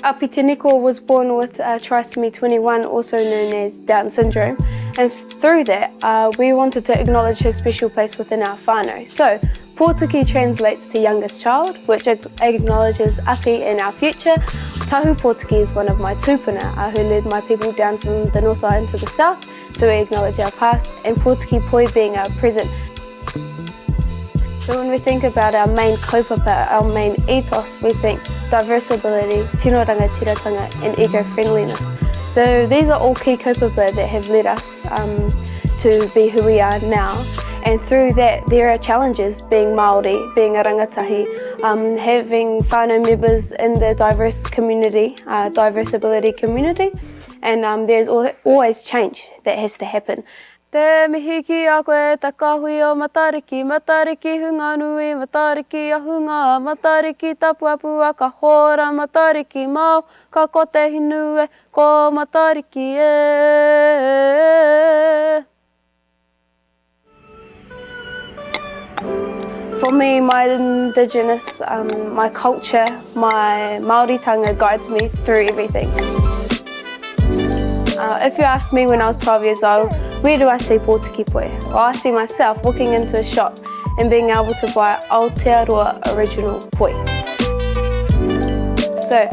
Api Tiniko was born with trisomy 21, also known as Down syndrome. And through that, we wanted to acknowledge his special place within our whānau. So Pōtiki translates to youngest child, which acknowledges Api in our future. Tahu Pōtiki is one of my tūpuna who led my people down from the North Island to the south. So we acknowledge our past, and Pōtiki Poi being our present. So when we think about our main kaupapa, our main ethos, we think diversibility, tino rangatiratanga, and eco-friendliness. So these are all key kaupapa that have led us to be who we are now. And through that, there are challenges being Māori, being a rangatahi, having whānau members in the diverse community, diversibility community, and there's always change that has to happen. Te mihi ki a koe, ta kahui o matariki, matariki hunga nui, matariki a hunga, matariki tapuapua, ka hora matariki mau, ka kote hinue, ko matariki e. For me, my indigenous, my culture, my Māoritanga guides me through everything. If you asked me when I was 12 years old, where do I see Pōtiki Poi? Well, I see myself walking into a shop and being able to buy Aotearoa original poi. So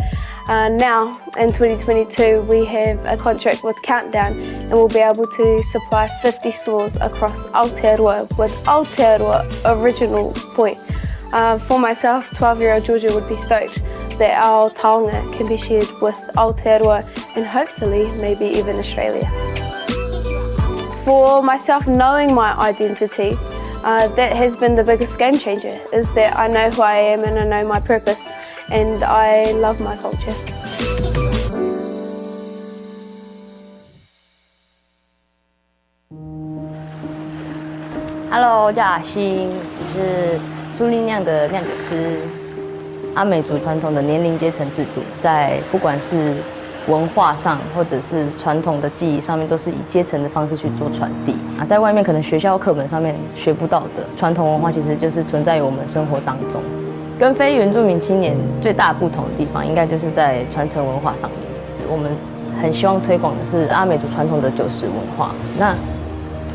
now in 2022 we have a contract with Countdown, and we'll be able to supply 50 stores across Aotearoa with Aotearoa original poi. For myself, 12-year-old Georgia would be stoked that our taonga can be shared with Aotearoa and hopefully maybe even Australia. For myself, knowing my identity, that has been the biggest game changer, is that I know who I am and I know my purpose, and I love my culture. Hello， 我叫阿星，我是苏力酿的酿酒师。阿美族传统的年龄阶层制度，在不管是文化上或者是传统的记忆上面，都是以阶层的方式去做传递。在外面可能学校课本上面学不到的传统文化，其实就是存在于我们生活当中。跟非原住民青年最大不同的地方，应该就是在传承文化上面。我们很希望推广的是阿美族传统的酒食文化。那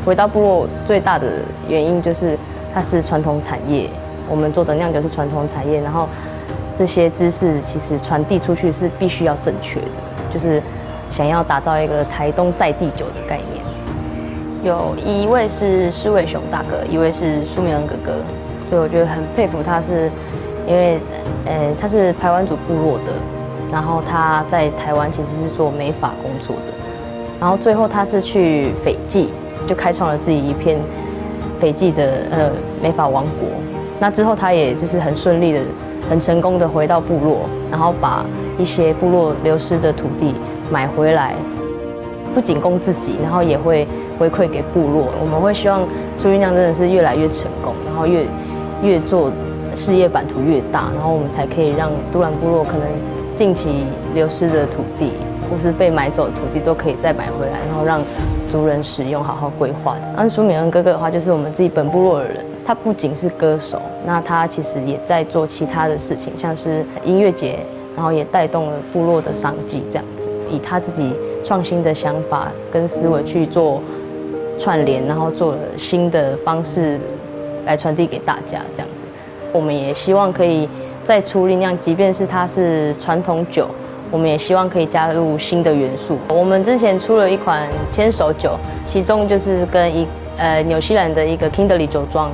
回到部落最大的原因就是它是传统产业，我们做的酿酒是传统产业，然后这些知识其实传递出去是必须要正确的，就是想要打造一个台东在地酒的概念。有一位是施伟雄大哥，一位是苏明恩哥哥，所以我觉得很佩服他，是因为他是排湾族部落的，然后他在台湾其实是做美发工作的，然后最后他是去斐济，就开创了自己一片斐济的美发王国。那之后他也就是很顺利的、很成功的回到部落，然后把一些部落流失的土地买回来，不仅供自己，然后也会回馈给部落。我们会希望苏力酿真的是越来越成功，然后越做事业版图越大，然后我们才可以让都兰部落可能近期流失的土地，或是被买走的土地都可以再买回来，然后让族人使用，好好规划的。那苏敏恩哥哥的话，就是我们自己本部落的人，他不仅是歌手，那他其实也在做其他的事情，像是音乐节，然后也带动了部落的商机，这样子，以他自己创新的想法跟思维去做串联，然后做了新的方式来传递给大家，这样子。我们也希望可以再出力酿，即便是它是传统酒，我们也希望可以加入新的元素。我们之前出了一款牵手酒，其中就是跟纽西兰的一个 Kinderly 酒庄，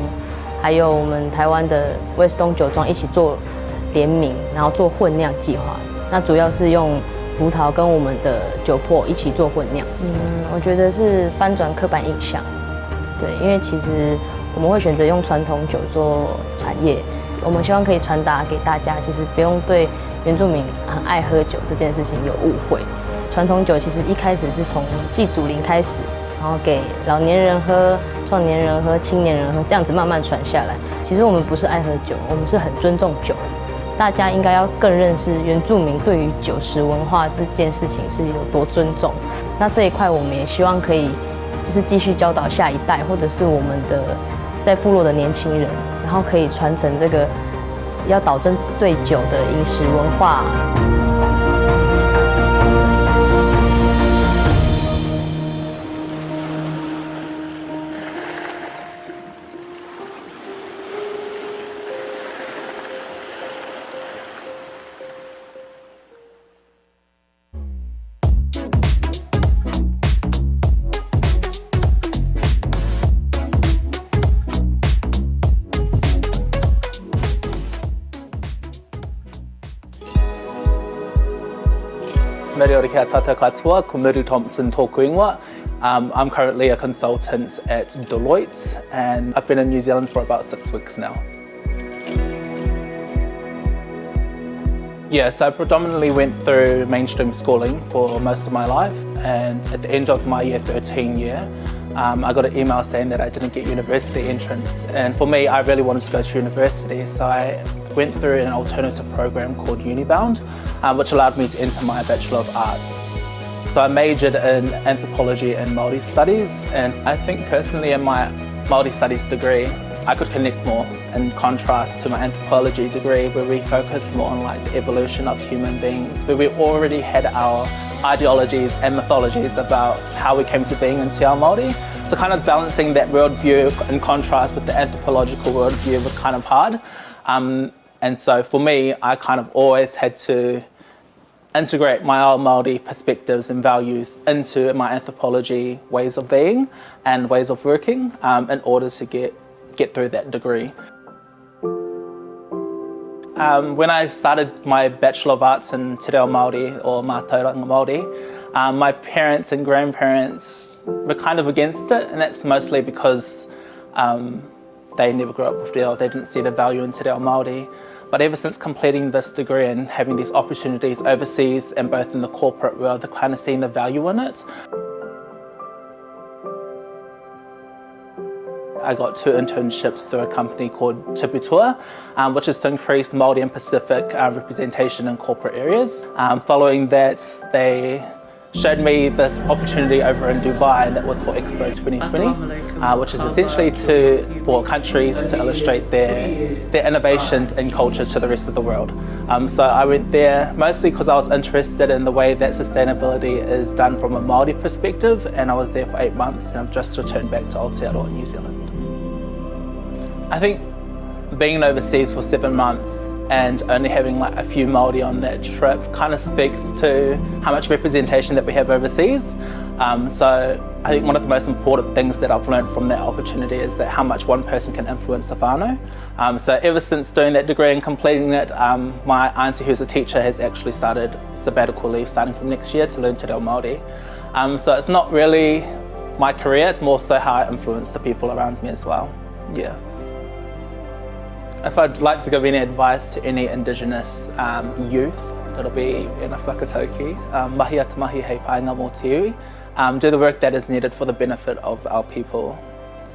还有我们台湾的威斯东酒庄一起做联名，然后做混酿计划。那主要是用葡萄跟我们的酒粕一起做混酿。我觉得是翻转刻板印象。对，因为其实我们会选择用传统酒做产业，我们希望可以传达给大家，其实不用对原住民很爱喝酒这件事情有误会。传统酒其实一开始是从祭祖灵开始，然后给老年人喝、壮年人喝、青年人喝，这样子慢慢传下来。其实我们不是爱喝酒，我们是很尊重酒。大家应该要更认识原住民对于酒食文化这件事情是有多尊重。那这一块我们也希望可以就是继续教导下一代，或者是我们的在部落的年轻人，然后可以传承这个要导正对酒的饮食文化。Meriori kia tata katoa, ko Muru Thompson tōku ingoa. I'm currently a consultant at Deloitte and I've been in New Zealand for about 6 weeks now. Yes, I predominantly went through mainstream schooling for most of my life, and at the end of my year 13 year, I got an email saying that I didn't get university entrance, and for me I really wanted to go to university, so I went through an alternative program called Unibound, which allowed me to enter my Bachelor of Arts. So I majored in anthropology and Māori studies, and I think personally in my Māori studies degree I could connect more in contrast to my anthropology degree, where we focus more on like the evolution of human beings, where we already had our ideologies and mythologies about how we came to being in Te Ao Māori. So kind of balancing that worldview in contrast with the anthropological worldview was kind of hard. And so for me, I kind of always had to integrate my own Māori perspectives and values into my anthropology ways of being and ways of working in order to get through that degree. When I started my Bachelor of Arts in Te Reo Māori or Mātauranga Māori, my parents and grandparents were kind of against it, and that's mostly because they never grew up with reo, they didn't see the value in Te Reo Māori. But ever since completing this degree and having these opportunities overseas and both in the corporate world, they've kind of seen the value in it. I got 2 internships through a company called Tiputua, which is to increase Māori and Pacific representation in corporate areas. Following that, they showed me this opportunity over in Dubai, and that was for Expo 2020, which is essentially for countries to illustrate their innovations and culture to the rest of the world. So I went there mostly because I was interested in the way that sustainability is done from a Māori perspective, and I was there for 8 months, and I've just returned back to Aotearoa, New Zealand. I think being overseas for 7 months and only having like a few Māori on that trip kind of speaks to how much representation that we have overseas. So I think one of the most important things that I've learned from that opportunity is that how much one person can influence the whānau. So ever since doing that degree and completing it, my auntie who's a teacher has actually started sabbatical leave starting from next year to learn Te Reo Māori. So it's not really my career, it's more so how I influence the people around me as well. Yeah. If I'd like to give any advice to any Indigenous youth, it'll be in a whakatauki, mahi ata mahi hei paenga mō te iwi. Do the work that is needed for the benefit of our people,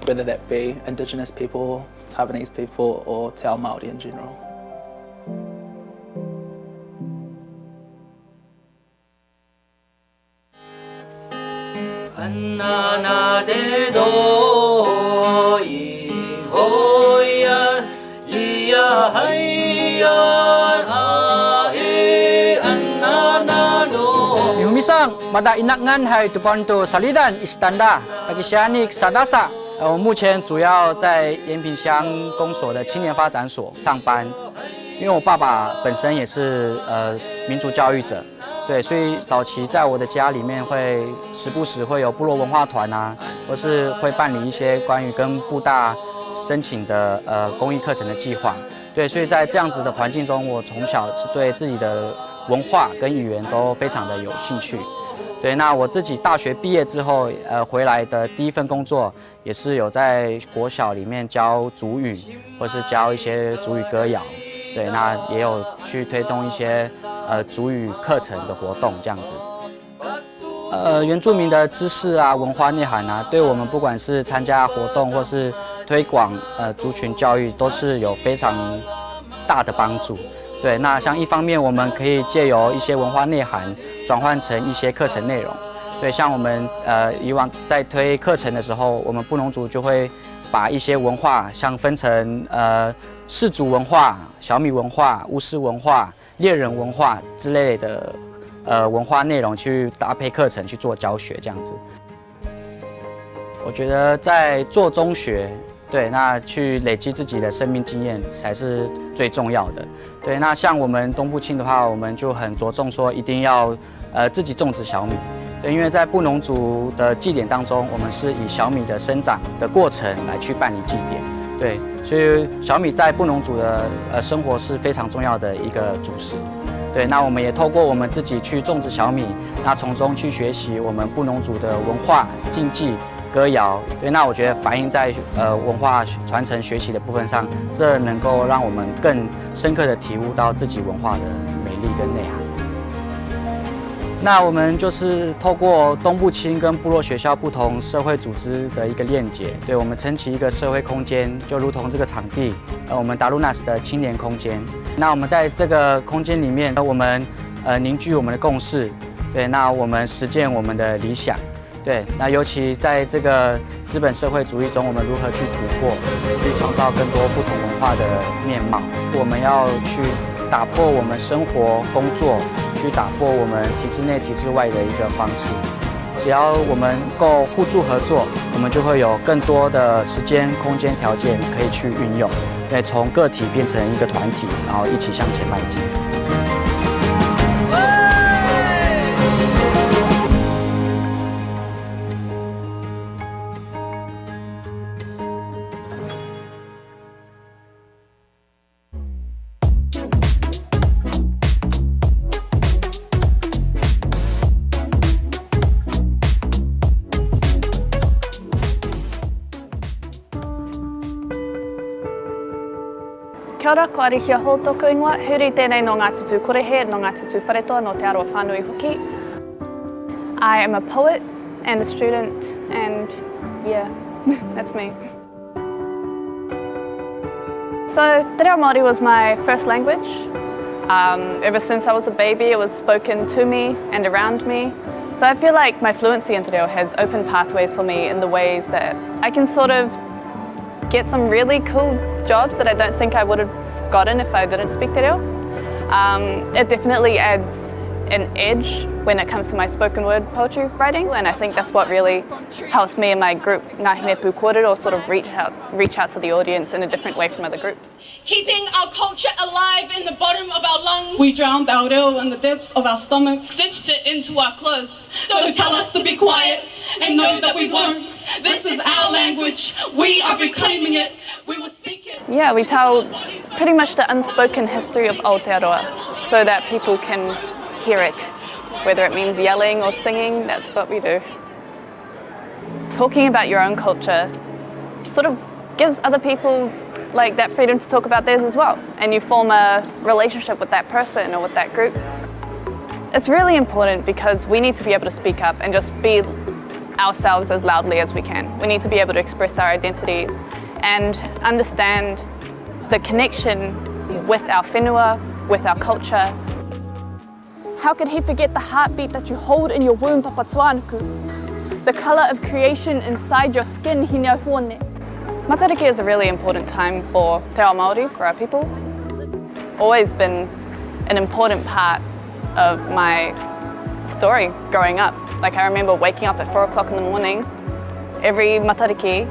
whether that be Indigenous people, Taiwanese people, or Te Ao Māori in general. Anana de do I hoya ia haya a e anana no. Yumisang mada inakngan hai tupanto salidan istanda takisianik sadasa。我目前主要在延平乡公所的青年发展所上班，因为我爸爸本身也是民族教育者，对，所以早期在我的家里面会时不时会有部落文化团啊，或是会办理一些关于跟部大申请的公益课程的计划。对，所以在这样子的环境中，我从小是对自己的文化跟语言都非常的有兴趣。对，那我自己大学毕业之后，回来的第一份工作也是有在国小里面教族语，或是教一些族语歌谣。对，那也有去推动一些族语课程的活动这样子。原住民的知识啊、文化内涵啊，对我们不管是参加活动或是推广族群教育，都是有非常大的帮助。对，那像一方面我们可以借由一些文化内涵转换成一些课程内容。对，像我们以往在推课程的时候，我们布农族就会把一些文化像分成氏族文化、小米文化、巫师文化、猎人文化之类的文化内容去搭配课程去做教学这样子。我觉得在做中学，对，那去累积自己的生命经验才是最重要的。对，那像我们东部青的话，我们就很着重说一定要自己种植小米。对，因为在布农族的祭典当中，我们是以小米的生长的过程来去办理祭典。对，所以小米在布农族的生活是非常重要的一个主食。对，那我们也透过我们自己去种植小米，那从中去学习我们布农族的文化、禁忌、歌谣。对，那我觉得反映在文化传承学习的部分上，这能够让我们更深刻的体悟到自己文化的美丽跟内涵。那我们就是透过东部青跟部落学校不同社会组织的一个链接，对，我们撑起一个社会空间，就如同这个场地，我们达鲁纳斯的青年空间。那我们在这个空间里面，我们凝聚我们的共识，对，那我们实践我们的理想，对，那尤其在这个资本社会主义中，我们如何去突破，去创造更多不同文化的面貌，我们要去打破我们生活、工作，去打破我们体制内、体制外的一个方式。只要我们够互助合作，我们就会有更多的时间、空间、条件可以去运用，对，从个体变成一个团体，然后一起向前迈进。Kia ora, ko arihia hou tōku ingoa. Huri tēnei no ngā tutu korehe, no ngā tutu wharetoa no te aroa whānui hoki. I am a poet and a student and yeah, that's me. So Te Reo Māori was my first language. Ever since I was a baby it was spoken to me and around me. So I feel like my fluency in Te Reo has opened pathways for me in the ways that I can sort of get some really cool jobs that I don't think I would have gotten if I didn't speak Te Reo. It definitely adds an edge when it comes to my spoken word poetry writing, and I think that's what really helps me and my group, Ngāhi Nepu Kōrero, sort of reach out to the audience in a different way from other groups. Keeping our culture alive in the bottom of our lungs. We drowned our reo in the depths of our stomachs. Stitched it into our clothes. So tell us to be quiet and know that we won't. This is our language. We are reclaiming it. We will speak it. Yeah, we tell pretty much the unspoken history of Aotearoa so that people can hear it. Whether it means yelling or singing, that's what we do. Talking about your own culture sort of gives other people like that freedom to talk about theirs as well, and you form a relationship with that person or with that group. It's really important because we need to be able to speak up and just be ourselves as loudly as we can. We need to be able to express our identities and understand the connection with our whenua, with our culture. How could he forget the heartbeat that you hold in your womb, Papa Tuanuku? The colour of creation inside your skin, Hinea Huone. Matariki is a really important time for Te Reo Māori, for our people. It's always been an important part of my story growing up. Like I remember waking up at 4 o'clock in the morning, every Matariki,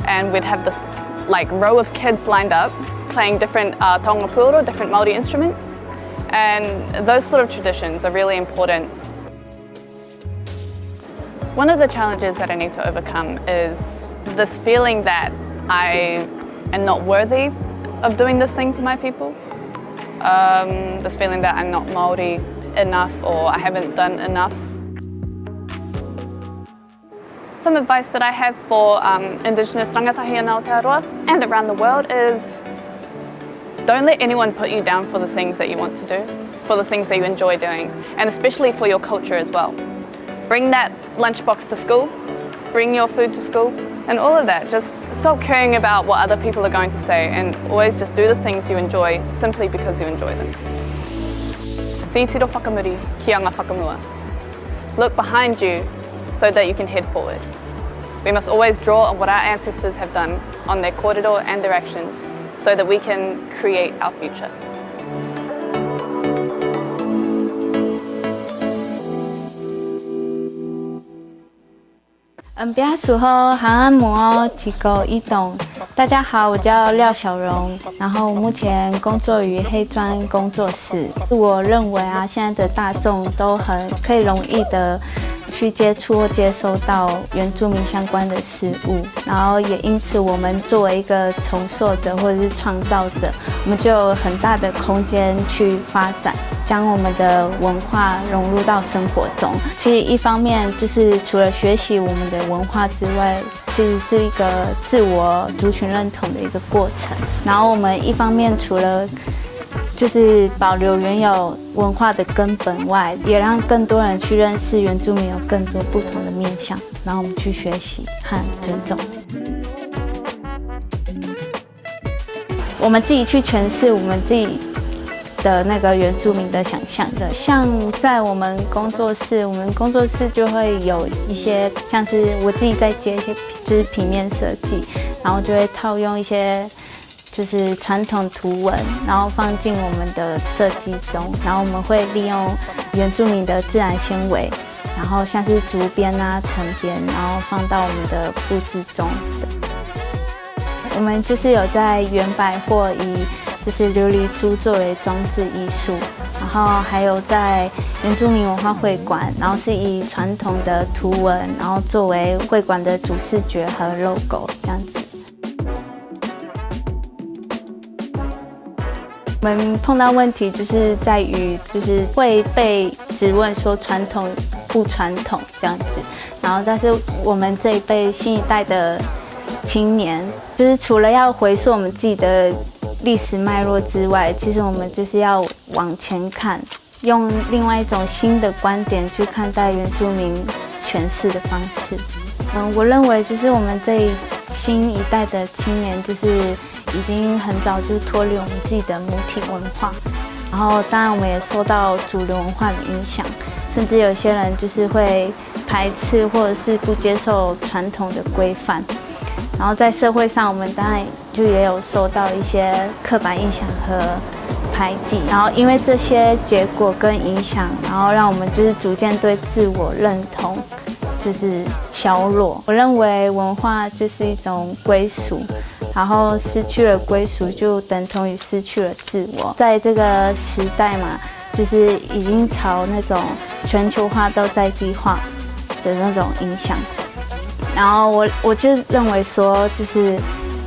and we'd have this like row of kids lined up playing different taonga pūoro, different Māori instruments. And those sort of traditions are really important. One of the challenges that I need to overcome is this feeling that I am not worthy of doing this thing for my people. This feeling that I'm not Māori enough or I haven't done enough. Some advice that I have for Indigenous rangatahi in Aotearoa and around the world is don't let anyone put you down for the things that you want to do, for the things that you enjoy doing, and especially for your culture as well. Bring that lunchbox to school, bring your food to school, and all of that. Just stop caring about what other people are going to say and always just do the things you enjoy simply because you enjoy them. Si tiro whakamuri ki anga whakamua. Look behind you so that you can head forward. We must always draw on what our ancestors have done on their kōrero and their actions so that we can create our future.大家好，我叫廖小荣，然后目前工作于黑砖工作室。我认为现在的大众都很可以容易的去接触或接收到原住民相关的事物，然后也因此我们作为一个重塑者或者是创造者，我们就有很大的空间去发展，将我们的文化融入到生活中。其实一方面就是除了学习我们的文化之外，其实是一个自我族群认同的一个过程。然后我们一方面除了就是保留原有文化的根本外，也让更多人去认识原住民有更多不同的面向，然后我们去学习和尊重。我们自己去诠释我们自己的那个原住民的想象的，像在我们工作室就会有一些像是我自己在接一些就是平面设计，然后就会套用一些就是传统图文，然后放进我们的设计中，然后我们会利用原住民的自然纤维，然后像是竹编藤编，然后放到我们的布置中。我们就是有在原百货以就是琉璃珠作为装置艺术，然后还有在原住民文化会馆，然后是以传统的图文，然后作为会馆的主视觉和 logo 这样子。我们碰到问题就是在于，就是会被质问说传统不传统这样子，然后但是我们这一辈新一代的青年，就是除了要回溯我们自己的历史脉络之外，其实我们就是要往前看，用另外一种新的观点去看待原住民诠释的方式。我认为就是我们这新一代的青年，就是已经很早就脱离我们自己的母体文化，然后当然我们也受到主流文化的影响，甚至有些人就是会排斥或者是不接受传统的规范，然后在社会上我们当然就也有受到一些刻板印象和排挤，然后因为这些结果跟影响，然后让我们就是逐渐对自我认同就是削弱。我认为文化就是一种归属，然后失去了归属就等同于失去了自我。在这个时代嘛，就是已经朝那种全球化到在地化的那种影响。然后我就认为说，就是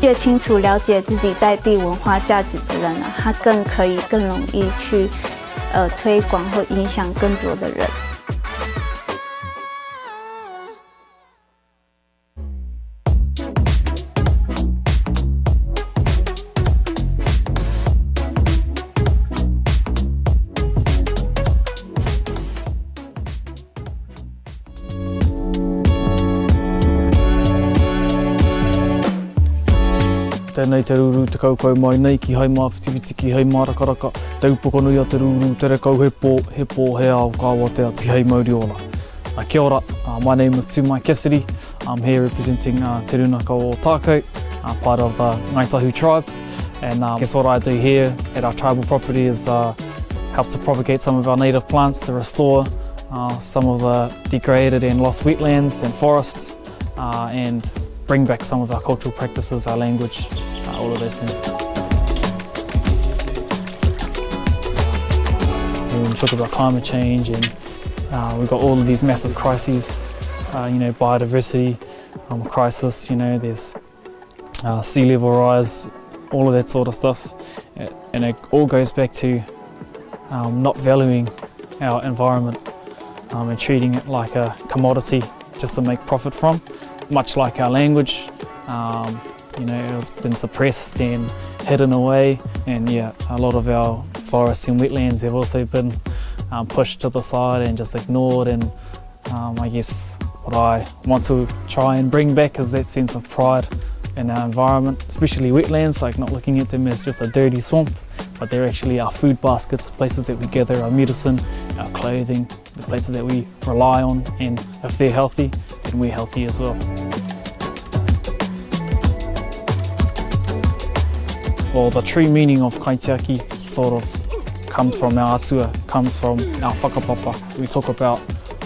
越清楚了解自己在地文化价值的人他更可以更容易去推广或影响更多的人。Tēnei te ruru te kaukau mai nei ki hai mawhitiwiti ki hai marakaraka. Te upoko nui a te ruru, te rekau he pō, he ao kāwa te ati hei Māori ora. Kia ora, my name is Tumai Cassidy. I'm here representing Te Runaka o Tākou, part of the Ngaitahu tribe. And guess what I do here at our tribal property is help to propagate some of our native plants to restore some of the degraded and lost wetlands and forests and bring back some of our cultural practices, our language, all of those things. talk about climate change, and we've got all of these massive crises, biodiversity crisis, there's sea level rise, all of that sort of stuff. And it all goes back to not valuing our environment and treating it like a commodity just to make profit from, much like our language. It has been suppressed and hidden away, and a lot of our forests and wetlands have also been pushed to the side and just ignored. And I guess what I want to try and bring back is that sense of pride in our environment, especially wetlands, like not looking at them as just a dirty swamp, but they're actually our food baskets, places that we gather our medicine, our clothing, the places that we rely on, and if they're healthy, then we're healthy as well. Well, the true meaning of kaitiaki sort of comes from our atua, comes from our whakapapa. We talk about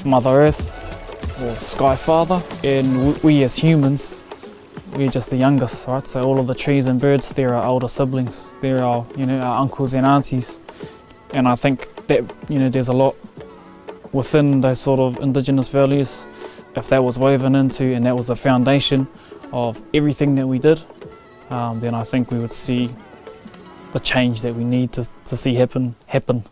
Mother Earth or Sky Father, and we as humans, we're just the youngest, right? So all of the trees and birds, they're our older siblings, they're our, our uncles and aunties. And I think that, there's a lot within those sort of Indigenous values. If that was woven into and that was the foundation of everything that we did, then I think we would see the change that we need to see happen.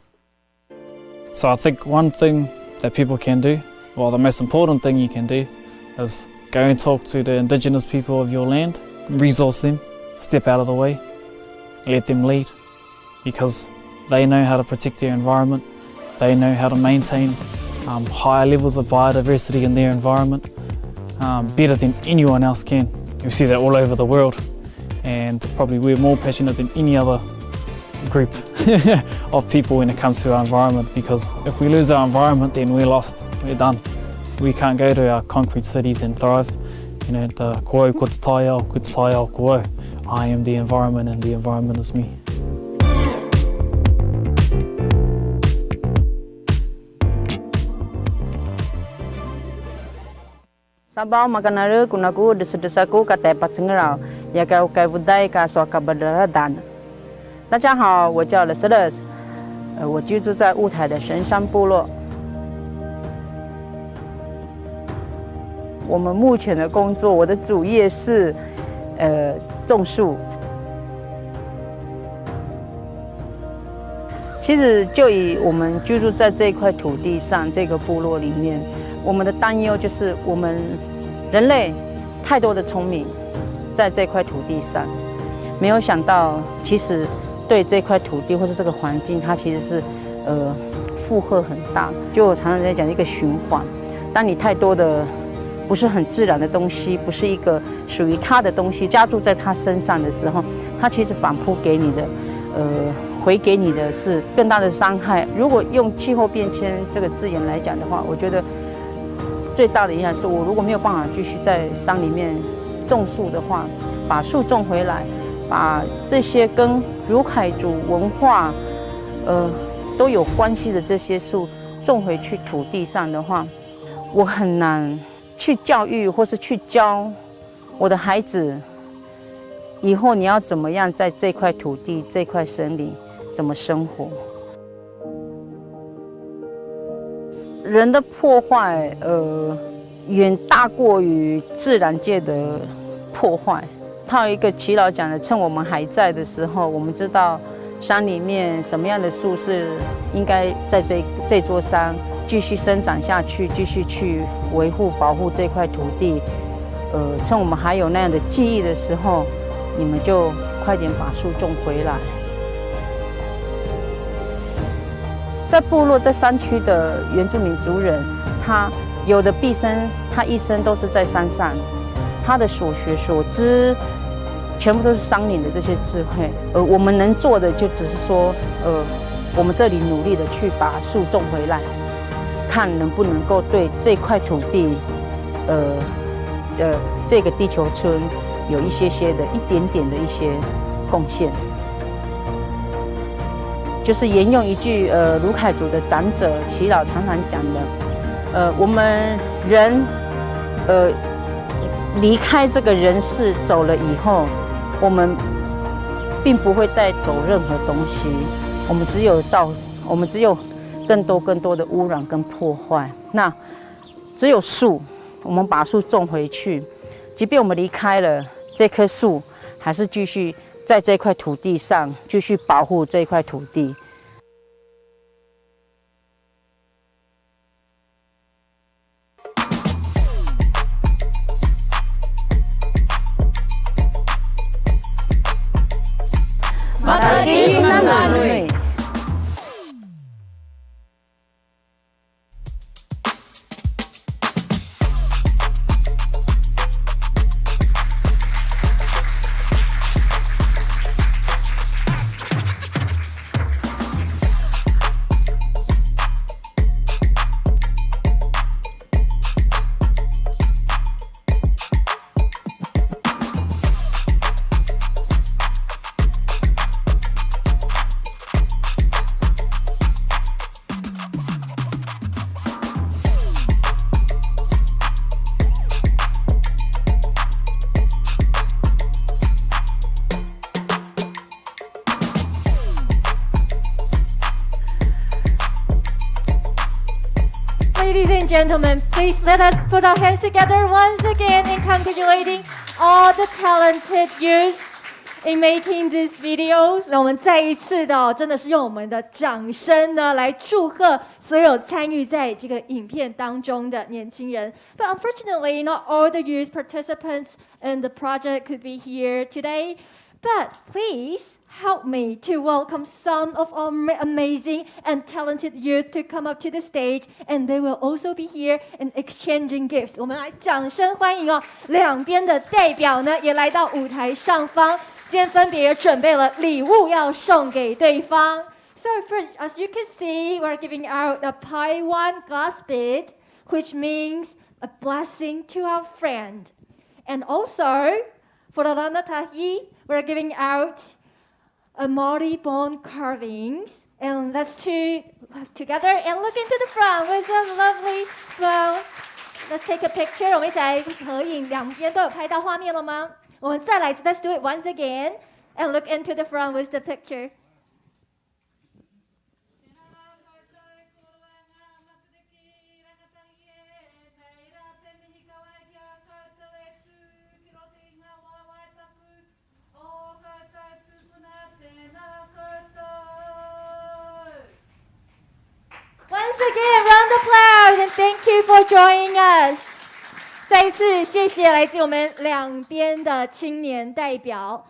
So I think one thing that people can do, well, the most important thing you can do, is go and talk to the Indigenous people of your land, resource them, step out of the way, let them lead, because they know how to protect their environment, they know how to maintain higher levels of biodiversity in their environment better than anyone else can. You see that all over the world, and probably we're more passionate than any other group of people when it comes to our environment, because if we lose our environment, then we're lost, we're done. We can't go to our concrete cities and thrive. The koe ko te tai ao, ko te tai ao koe. I am the environment and the environment is me. Sabau makanaru kunaku desu-desaku kata patsengerau, ya kau kai budai ka so ka badaradan. 大家好，我叫 Lesedes， 我居住在雾台的神山部落。我们目前的工作，我的主业是种树。其实就以我们居住在这块土地上，这个部落里面，我们的担忧就是我们人类太多的聪明在这块土地上，没有想到其实对这块土地或是这个环境，它其实是负荷很大。就我常常在讲一个循环，当你太多的不是很自然的东西，不是一个属于它的东西加注在它身上的时候，它其实反扑给你的回给你的是更大的伤害。如果用气候变迁这个字眼来讲的话，我觉得最大的影响是我如果没有办法继续在山里面种树的话，把树种回来，把这些跟鲁凯族文化都有关系的这些树种回去土地上的话，我很难去教育或是去教我的孩子，以后你要怎么样在这块土地、这块森林怎么生活。人的破坏，远大过于自然界的破坏。他有一个耆老讲的，趁我们还在的时候，我们知道山里面什么样的树是应该在这座山继续生长下去，继续去维护、保护这块土地。趁我们还有那样的记忆的时候，你们就快点把树种回来。在部落、在山区的原住民族人，他有的毕生，他一生都是在山上，他的所学所知，全部都是山林的这些智慧。我们能做的就只是说，我们这里努力的去把树种回来，看能不能够对这块土地，这个地球村有一些的、一点点的一些贡献。就是沿用一句鲁凯族的长者耆老常常讲的，我们人离开这个人世走了以后，我们并不会带走任何东西，我们只有更多的污染跟破坏。那只有树，我们把树种回去，即便我们离开了，这棵树还是继续在这块土地上继续保护这块土地。Ladies and gentlemen, please let us put our hands together once again in congratulating all the talented youth in making these videos. 那我们再一次的，真的是用我们的掌声呢，来祝贺所有参与在这个影片当中的年轻人。But unfortunately, not all the youth participants in the project could be here today. But please help me to welcome some of our amazing and talented youth to come up to the stage, and they will also be here and exchanging gifts. 我们来掌声欢迎哦，两边的代表呢也来到舞台上方，今天分别准备了礼物要送给对方。So as you can see, we're giving out a Taiwan glass bead, which means a blessing to our friend, and also for the Ranatahi, we're giving out a Maori bone carvings. And let's two together and look into the front with a lovely smile. Let's take a picture. 我们一起来合影，两边都有拍到画面了吗？我们再来一次 Let's do it once again and look into the front with the picture. Once again, round of applause and thank you for joining us. 再一次谢谢来自我们两边的青年代表。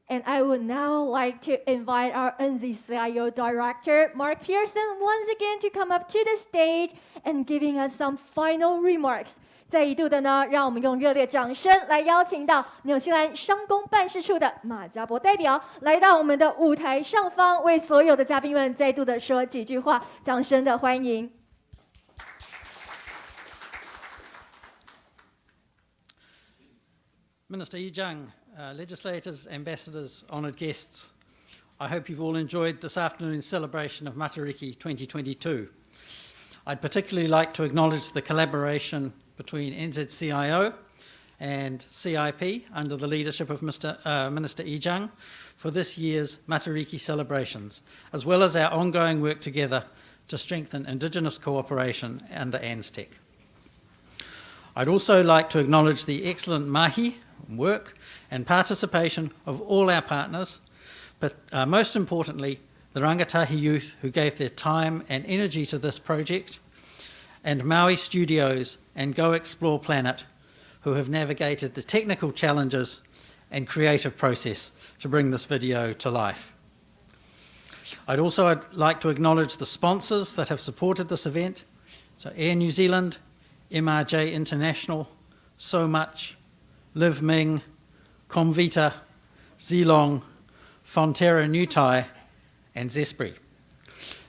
And I would now like to invite our NZCIO Director, Mark Pearson, once again to come up to the stage and giving us some final remarks. 再一度的呢，让我们用热烈掌声来邀请到纽西兰商工办事处的马家博代表来到我们的舞台上方，为所有的嘉宾们再度的说几句话，掌声的欢迎。Minister Yijang, legislators, ambassadors, honoured guests, I hope you've all enjoyed this afternoon's celebration of Matariki 2022. I'd particularly like to acknowledge the collaboration between NZCIO and CIP under the leadership of Minister Yijang for this year's Matariki celebrations, as well as our ongoing work together to strengthen Indigenous cooperation under ANZTEC. I'd also like to acknowledge the excellent mahi, work and participation of all our partners, but most importantly, the Rangatahi youth who gave their time and energy to this project, and Maui Studios and Go Explore Planet, who have navigated the technical challenges and creative process to bring this video to life. I'd like to acknowledge the sponsors that have supported this event, so Air New Zealand, MRJ International, So Much, Liv Ming, Comvita, Zilong, Fonterra Newtai, and Zespri.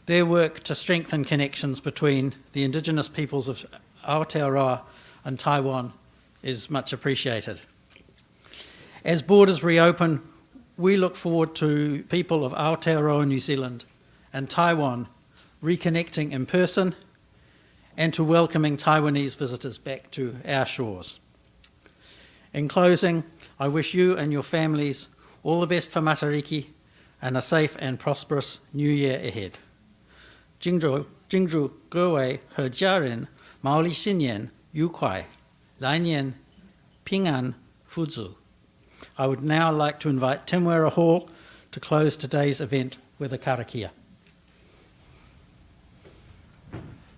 Their work to strengthen connections between the Indigenous peoples of Aotearoa and Taiwan is much appreciated. As borders reopen, we look forward to people of Aotearoa, New Zealand and Taiwan reconnecting in person and to welcoming Taiwanese visitors back to our shores. In closing, I wish you and your families all the best for Matariki and a safe and prosperous new year ahead. 祝各位和家人毛利新年愉快，来年平安富足。I would now like to invite Tim Wera Hall to close today's event with a karakia.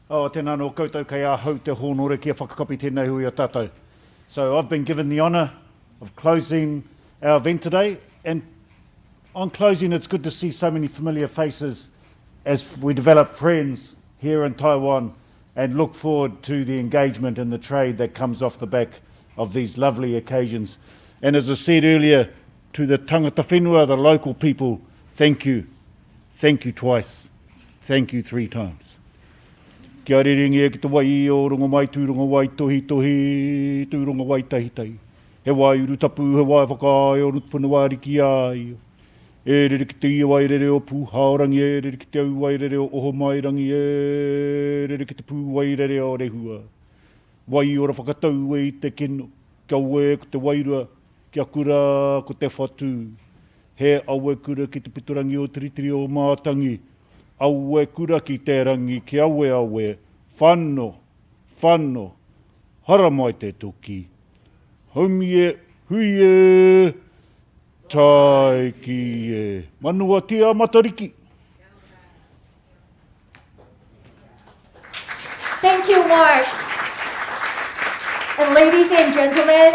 Tēnā no koutou kei ahau te hōnore kia whakakapi tēnei hui o tātou. So I've been given the honour of closing our event today, and on closing it's good to see so many familiar faces as we develop friends here in Taiwan and look forward to the engagement and the trade that comes off the back of these lovely occasions. And as I said earlier, to the tangata whenua, the local people, thank you. Thank you twice. Thank you 3 times. Kia rerengi e ki te wai o runga mai tūrunga wai tohi tohi, tūrunga wai tahi tahi. He wai uru tapu, he wai whakaai o rutpuna wari ki ai. E rere ki te ia wai rere o pū haorangi, e rere ki te au wai rere o oho mai rangi, e rere ki te pū wai rere o rehua. Wai ora whakatau e i te keno, kia ue ko te wairua, kia kura ko te whatu. He aue kura ki te piturangi o tiritiri o mātangi. Aue kura ki te rangi, ki aue, whanno, hara mai te toki. Haumi e, hui e, tai ki e. Manua tia matariki. Thank you, Mark. And ladies and gentlemen,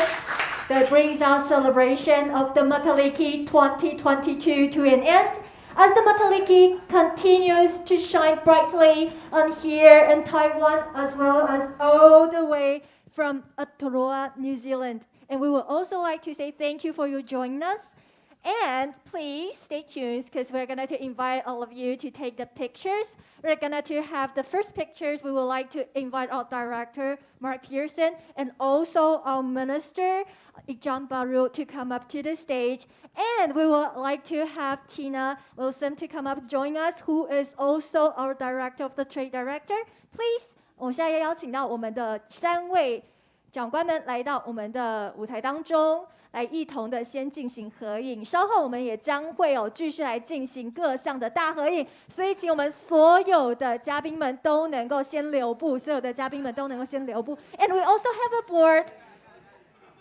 that brings our celebration of the Matariki 2022 to an end. As the Matariki continues to shine brightly on here in Taiwan, as well as all the way from Aotearoa, New Zealand. And we would also like to say thank you for your joining us. And please stay tuned because we're going to invite all of you to take the pictures. We're going to have the first pictures. We would like to invite our director, Mark Pearson, and also our minister, Ijan Baru, to come up to the stage. And we would like to have Tina Wilson to come up join us, who is also our director of the trade director. Please, 我现在要邀请到我们的3位长官们来到我们的舞台当中。来一同的先进行合影，稍后我们也将会继续来进行各项的大合影，所以请我们所有的嘉宾们都能够先留步，所有的嘉宾们都能够先留步。And we also have a board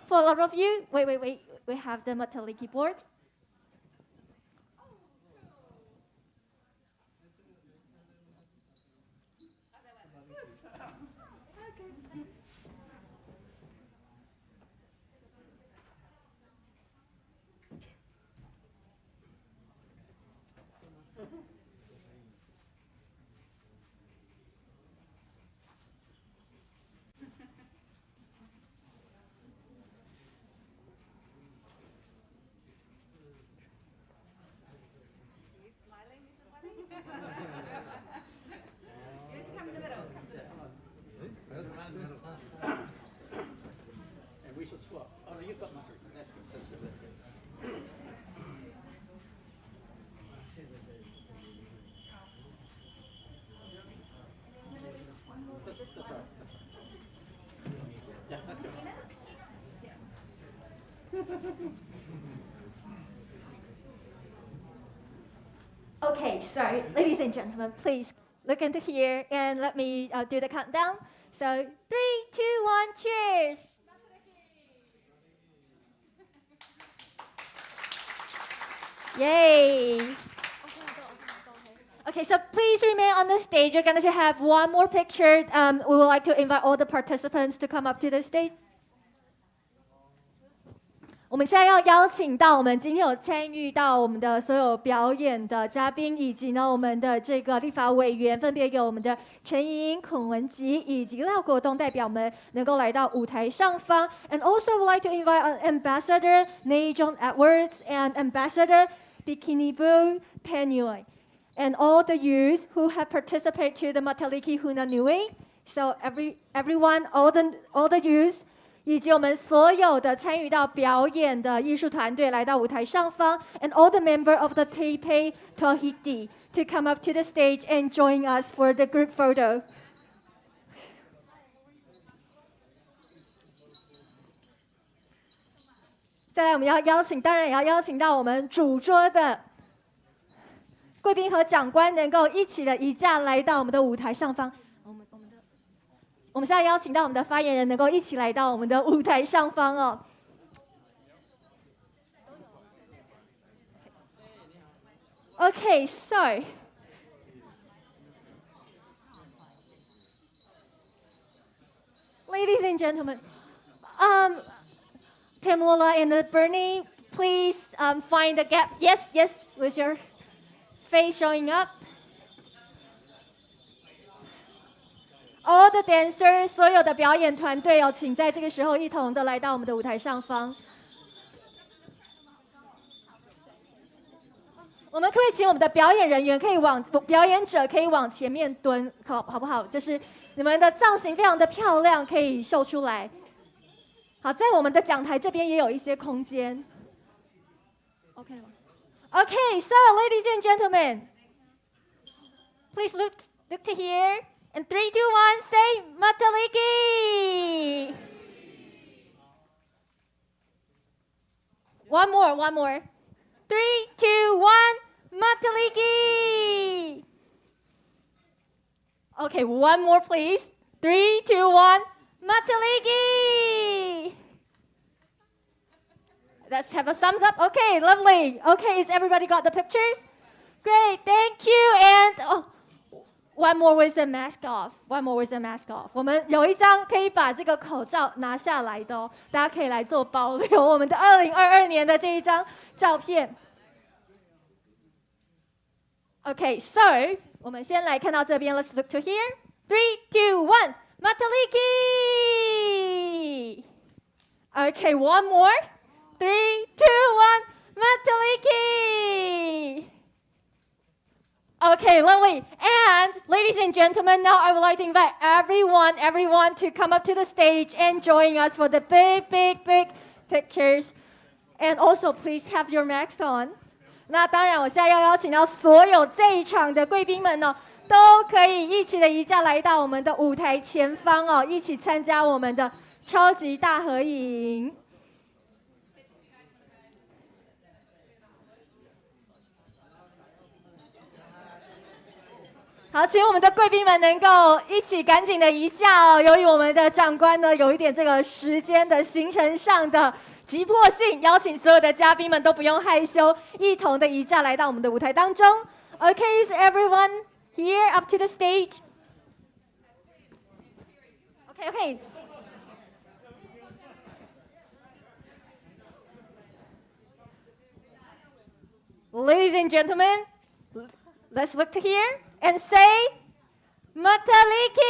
for a lot of you. Wait, we have the Matariki board. And we should swap. Oh no, you've got Matariki. That's good. That's good. That's all right. Yeah, that's good. Okay, so ladies and gentlemen, please look into here and let me do the countdown. So 3, 2, 1, cheers! Yay! Okay, so please remain on the stage. You're going to have one more picture. We would like to invite all the participants to come up to the stage. 我们现在要邀请到我们今天有参与到我们的所有表演的嘉宾，以及呢我们的这个立法委员，分别有我们的陈莹、孔文吉以及廖国栋代表们能够来到舞台上方。And also would like to invite Ambassador Najon Edwards and Ambassador Bikinibu Penuoi, and all the youth who have participated to the Matariki Huna Nui. So everyone, all the youth. 以及我们所有的参与到表演的艺术团队来到舞台上方 and all the members of the Taipei Tahiti to come up to the stage and join us for the group photo. 再来，我们要邀请，当然也要邀请到我们主桌的贵宾和长官能够一起的移驾来到我们的舞台上方。我们现在邀请到我们的发言人能够一起来到我们的舞台上方哦。Okay, so ladies and gentlemen, Temola and Bernie, please find the gap. Yes, yes, with your face showing up. All the dancers, 所有的表演团队哦，请在这个时候一同的来到我们的舞台上方。我们可不可以请我们的表演人员表演者可以往前面蹲，好不好？就是你们的造型非常的漂亮，可以秀出来。好，在我们的讲台这边也有一些空间。OK 吗 ？Okay, so ladies and gentlemen, please look to here. And 3, 2, 1, say Mataliki. One more. 3, 2, 1, Mataliki. Okay, one more please. 3, 2, 1, Mataliki. Let's have a thumbs up. Okay, lovely. Okay, is everybody got the pictures? Great, thank you. And one more with the mask off. 我们有一张可以把这个口罩拿下来的哦，大家可以来做保留我们的2022年的这一张照片。Okay, so 我们先来看到这边。Let's look to here. 3, 2, 1, Mataliki. Okay, one more. 3, 2, 1, Mataliki. Okay, lovely. And ladies and gentlemen, now I would like to invite everyone to come up to the stage and join us for the big pictures. And also, please have your masks on. 那当然，我现在要邀请到所有这一场的贵宾们呢，都可以一起的移驾来到我们的舞台前方哦，一起参加我们的超级大合影。好，请我们的贵宾们能够一起赶紧的移驾哦。由于我们的长官呢有一点这个时间的行程上的急迫性，邀请所有的嘉宾们都不用害羞，一同的移驾来到我们的舞台当中。Okay, is everyone here up to the stage? Okay. Ladies and gentlemen, let's look to here. And say, Mataliki.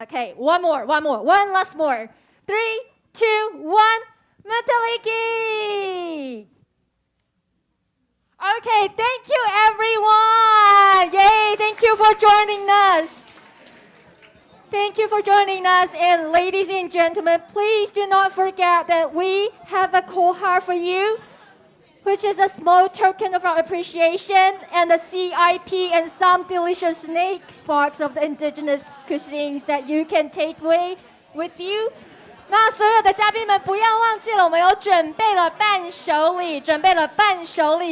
Okay, one last more. 3, 2, 1, Mataliki. Okay, thank you everyone. Yay, thank you for joining us. And ladies and gentlemen, please do not forget that we have a cold heart for you, which is a small token of our appreciation, and a CIP and some delicious snake sparks of the indigenous cuisines that you can take away with you. 那所有的嘉宾们不要忘记了，我们有准备了伴手礼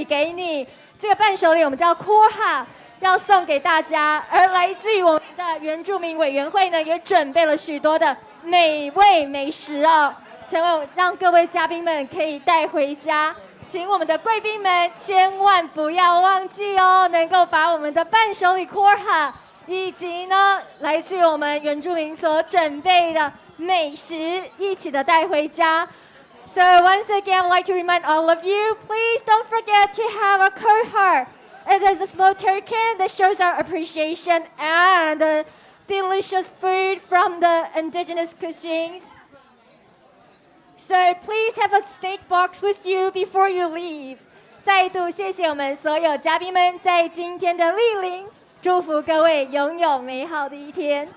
给你。这个伴手礼我们叫 Korha， 要送给大家。而来自于我们的原住民委员会呢，也准备了许多的美味美食哦，让各位嘉宾们可以带回家。请我们的贵宾们千万不要忘记哦，能够把我们的伴手礼 Korha 以及呢来自我们原住民所准备的美食一起的带回家。So once again, I'd like to remind all of you, please don't forget to have a Korha. It is a small token that shows our appreciation and the delicious food from the indigenous cuisines. So please have a snake box with you before you leave. 再度谢谢我们所有嘉宾们在今天的莅临，祝福各位拥有美好的一天。